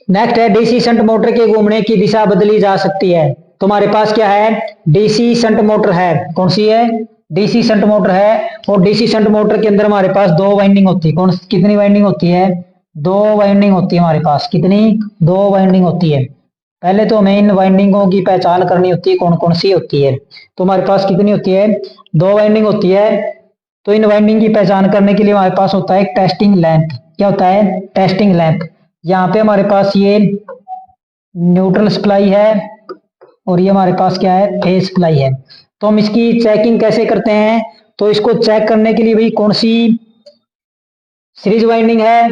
नेक्स्ट है डीसी शंट मोटर के घूमने की दिशा बदली जा सकती है। तुम्हारे पास क्या है, डीसी शंट मोटर है। कौन सी है, डीसी शंट मोटर है। और डीसी शंट मोटर के अंदर हमारे पास दो वाइंडिंग होती है। कौन कितनी वाइंडिंग होती है, दो वाइंडिंग होती है हमारे पास। कितनी, दो वाइंडिंग होती है। पहले तो हमें इन वाइंडिंगों की पहचान करनी होती है, कौन कौन सी होती है। तो हमारे पास कितनी होती है, दो वाइंडिंग होती है। तो इन वाइंडिंग की पहचान करने के लिए हमारे पास होता है एक टेस्टिंग लैंप। क्या होता है, टेस्टिंग लैंप। यहाँ पे हमारे पास ये न्यूट्रल सप्लाई है और ये हमारे पास क्या है, फेज सप्लाई है। तो हम इसकी चेकिंग कैसे करते हैं, तो इसको चेक करने के लिए भाई कौन सी सीरीज वाइंडिंग है,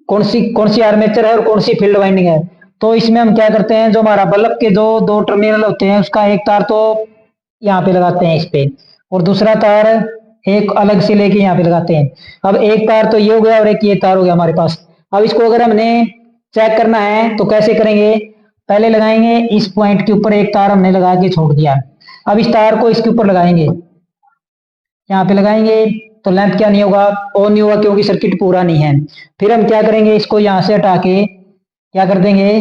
कौन सी आर्मेचर है और कौन सी फील्ड वाइंडिंग है। तो इसमें हम क्या करते हैं, जो हमारा बल्ब के जो दो टर्मिनल होते हैं उसका एक तार तो यहाँ पे लगाते हैं इस पे, और दूसरा तार एक अलग से लेके यहाँ पे लगाते हैं। अब एक तार तो ये हो गया और एक ये तार हो गया हमारे पास। अब इसको अगर हमने चेक करना है तो कैसे करेंगे, पहले लगाएंगे इस पॉइंट के ऊपर एक तार हमने लगा के छोड़ दिया। अब इस तार को इसके ऊपर लगाएंगे, यहाँ पे लगाएंगे, तो लैंप क्या नहीं होगा, ऑन नहीं होगा, क्योंकि सर्किट पूरा नहीं है। फिर हम क्या करेंगे, इसको यहाँ से हटा के क्या कर देंगे,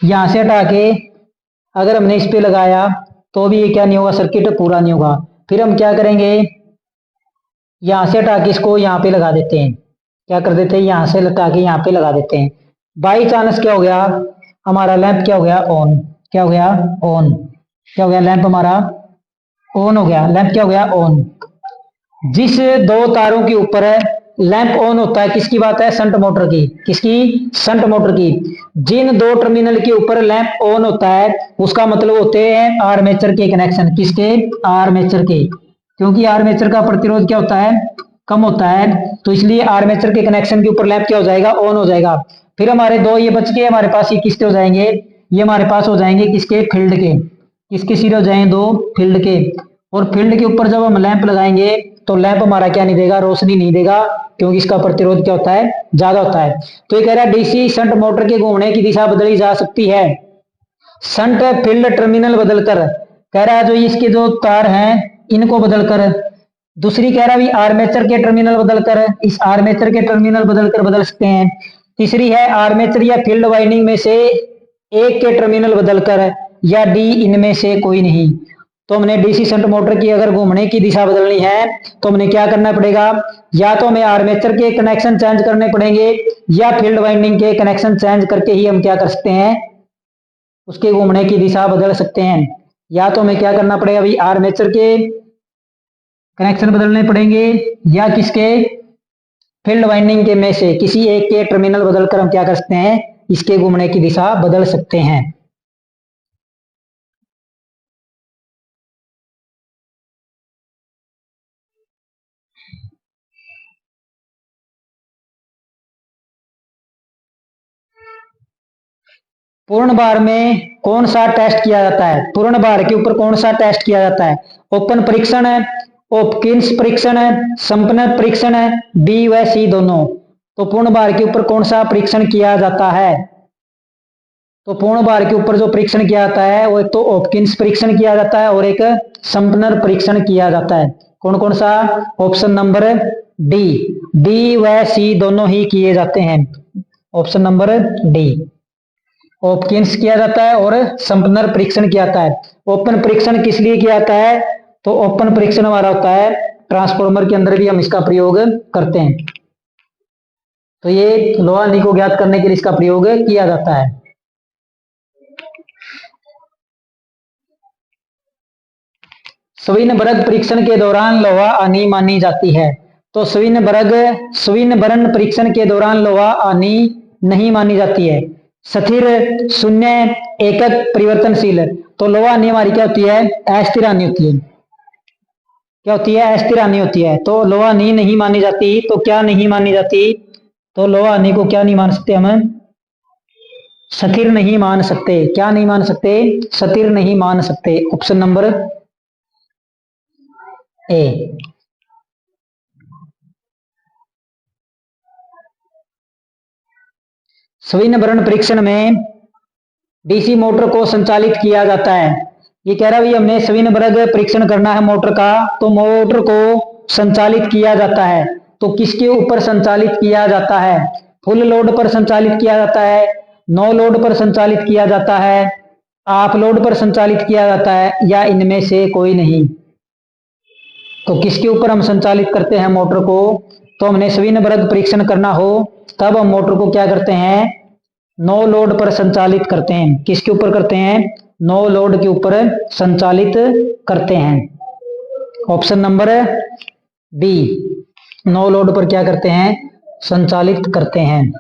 यहाँ से हटा के अगर हमने इस पे लगाया तो भी ये क्या नहीं होगा, सर्किट पूरा नहीं होगा। फिर हम क्या करेंगे, यहाँ से हटा के इसको यहाँ पे लगा देते हैं। क्या कर देते हैं, यहाँ से हटा के यहाँ पे लगा देते हैं। बाई चांस क्या हो गया, हमारा लैंप क्या हो गया, ऑन। क्या हो गया, ऑन। क्या हो गया, लैंप हमारा ऑन हो गया। लैंप क्या हो गया, ऑन। जिस दो तारों के ऊपर लैंप ऑन होता है, किसकी बात है, शंट मोटर की। किसकी, शंट मोटर की। जिन दो टर्मिनल के ऊपर लैंप ऑन होता है उसका मतलब होते हैं आर्मेचर के कनेक्शन। किसके, आर्मेचर के। क्योंकि आर्मेचर का प्रतिरोध क्या होता है, कम होता है, तो इसलिए आर्मेचर के कनेक्शन के ऊपर लैंप क्या हो जाएगा, ऑन हो जाएगा। फिर हमारे दो ये बच के हमारे पास ये किसके हो जाएंगे, ये हमारे पास हो जाएंगे किसके, फील्ड के। किसके सिरे हो जाएंगे, दो फील्ड के। और फील्ड के ऊपर जब हम लैंप लगाएंगे तो लैंप हमारा क्या नहीं देगा, रोशनी नहीं देगा, क्योंकि इसका प्रतिरोध क्या होता है, ज्यादा होता है। तो ये कह रहा है डीसी शंट मोटर के घूमने की दिशा बदली जा सकती है शंट फील्ड टर्मिनल बदलकर। कह रहा है जो इसके जो तार हैं इनको बदलकर। दूसरी कह रहा है आर्मेचर के टर्मिनल बदलकर, इस आर्मेचर के टर्मिनल बदलकर बदल सकते हैं। तीसरी है आर्मेचर या फील्ड वाइंडिंग में से एक के टर्मिनल बदलकर, या डी इनमें से कोई नहीं। तो हमने डीसी शंट मोटर की अगर घूमने की दिशा बदलनी है तो हमने क्या करना पड़ेगा, या तो हमें आर्मेचर के कनेक्शन चेंज करने पड़ेंगे, या फील्ड वाइंडिंग के कनेक्शन चेंज करके ही हम क्या कर सकते हैं, उसके घूमने की दिशा बदल सकते हैं। या तो हमें क्या करना पड़ेगा भाई, आर्मेचर के कनेक्शन बदलने पड़ेंगे, या किसके, फील्ड वाइंडिंग के में से किसी एक के टर्मिनल बदलकर हम क्या कर सकते हैं, इसके घूमने की दिशा बदल सकते हैं। पूर्ण भार में कौन सा टेस्ट किया जाता है, पूर्ण भार के ऊपर कौन सा टेस्ट किया जाता है, ओपन परीक्षण है, ओपकिंस परीक्षण है, संपनर परीक्षण है, बी व सी दोनों। तो पूर्ण भार के ऊपर कौन सा परीक्षण किया जाता है, तो पूर्ण भार के ऊपर जो परीक्षण किया जाता है वो एक तो ओपकिंस परीक्षण किया जाता है और एक संपनर परीक्षण किया जाता है। कौन कौन सा, ऑप्शन नंबर डी, बी व सी दोनों ही किए जाते हैं। ऑप्शन नंबर डी, ओपकिंस किया जाता है और संपनर परीक्षण किया जाता है। ओपन परीक्षण किस लिए किया जाता है, तो ओपन परीक्षण हमारा होता है ट्रांसफॉर्मर के अंदर भी हम इसका प्रयोग करते हैं। तो ये लोहा हानि को ज्ञात करने के लिए इसका प्रयोग किया जाता है। स्विनबर्ग परीक्षण के दौरान लोहा हानि मानी जाती है। तो स्विनबर्ग परीक्षण के दौरान लोहा हानि नहीं मानी जाती है। स्थिर, शून्य, एकक, परिवर्तनशील। तो लोहा हानि हमारी क्या होती है? अस्थिर हानि होती है। क्या होती है? अस्थिर हानि होती है। तो लोहा हानि नहीं मानी जाती। तो क्या नहीं मानी जाती? तो लोहा हानि को क्या नहीं मान सकते हम? स्थिर नहीं मान सकते। क्या नहीं मान सकते? स्थिर नहीं मान सकते। ऑप्शन नंबर ए। स्विनबर्ग परीक्षण में डीसी मोटर को संचालित किया जाता है। ये कह रहा है हमने स्विनबर्ग परीक्षण करना है मोटर का, तो मोटर को संचालित किया जाता है। तो किसके ऊपर संचालित किया जाता है? फुल लोड पर संचालित किया जाता है, नो लोड पर संचालित किया जाता है, ऑफ लोड पर संचालित किया जाता है, या इनमें से कोई नहीं। तो किसके ऊपर हम संचालित करते हैं मोटर को? तो हमने स्विनबर्ग परीक्षण करना हो तब हम मोटर को क्या करते हैं? नो लोड पर संचालित करते हैं। किसके ऊपर करते हैं? नो लोड के ऊपर संचालित करते हैं। Option number B, no load पर क्या करते हैं? संचालित करते हैं।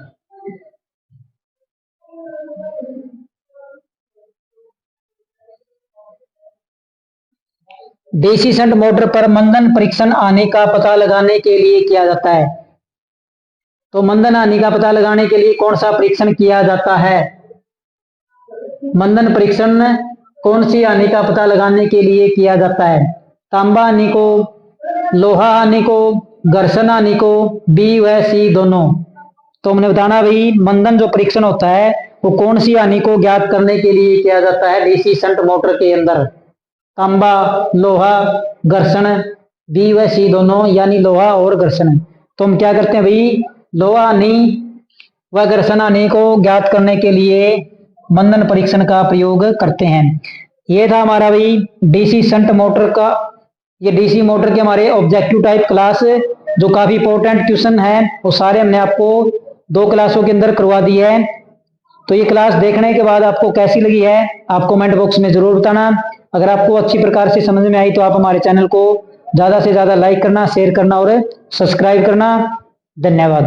डीसी शंट मोटर पर मंदन परीक्षण आने का पता लगाने के लिए किया जाता है। तो मंदन हानि का पता लगाने के लिए कौन सा परीक्षण किया जाता है? मंदन परीक्षण कौन सी हानि का पता लगाने के लिए किया जाता है? तांबा हानि को, लोहा हानि को, घर्षण हानि को, बी व सी दोनों। तो हमने बताना भाई मंदन जो परीक्षण होता है वो कौन सी हानि को ज्ञात करने के लिए किया जाता है डीसी शंट मोटर के अंदर? तांबा, लोहा, घर्षण, बी व सी दोनों, यानी लोहा और घर्षण। तो हम क्या करते हैं भाई? लोहा हानि व घर्षण हानि को ज्ञात करने के लिए मंदन परीक्षण का प्रयोग करते हैं। ये था हमारा भाई डीसी शंट मोटर का, ये डीसी मोटर के हमारे ऑब्जेक्टिव टाइप क्लास जो काफी इंपॉर्टेंट क्वेश्चन है वो सारे हमने आपको 2 क्लासों के अंदर करवा दी है। तो ये क्लास देखने के बाद आपको कैसी लगी है आप कमेंट बॉक्स में जरूर बताना। अगर आपको अच्छी प्रकार से समझ में आई तो आप हमारे चैनल को ज्यादा से ज्यादा लाइक करना, शेयर करना और सब्सक्राइब करना। धन्यवाद।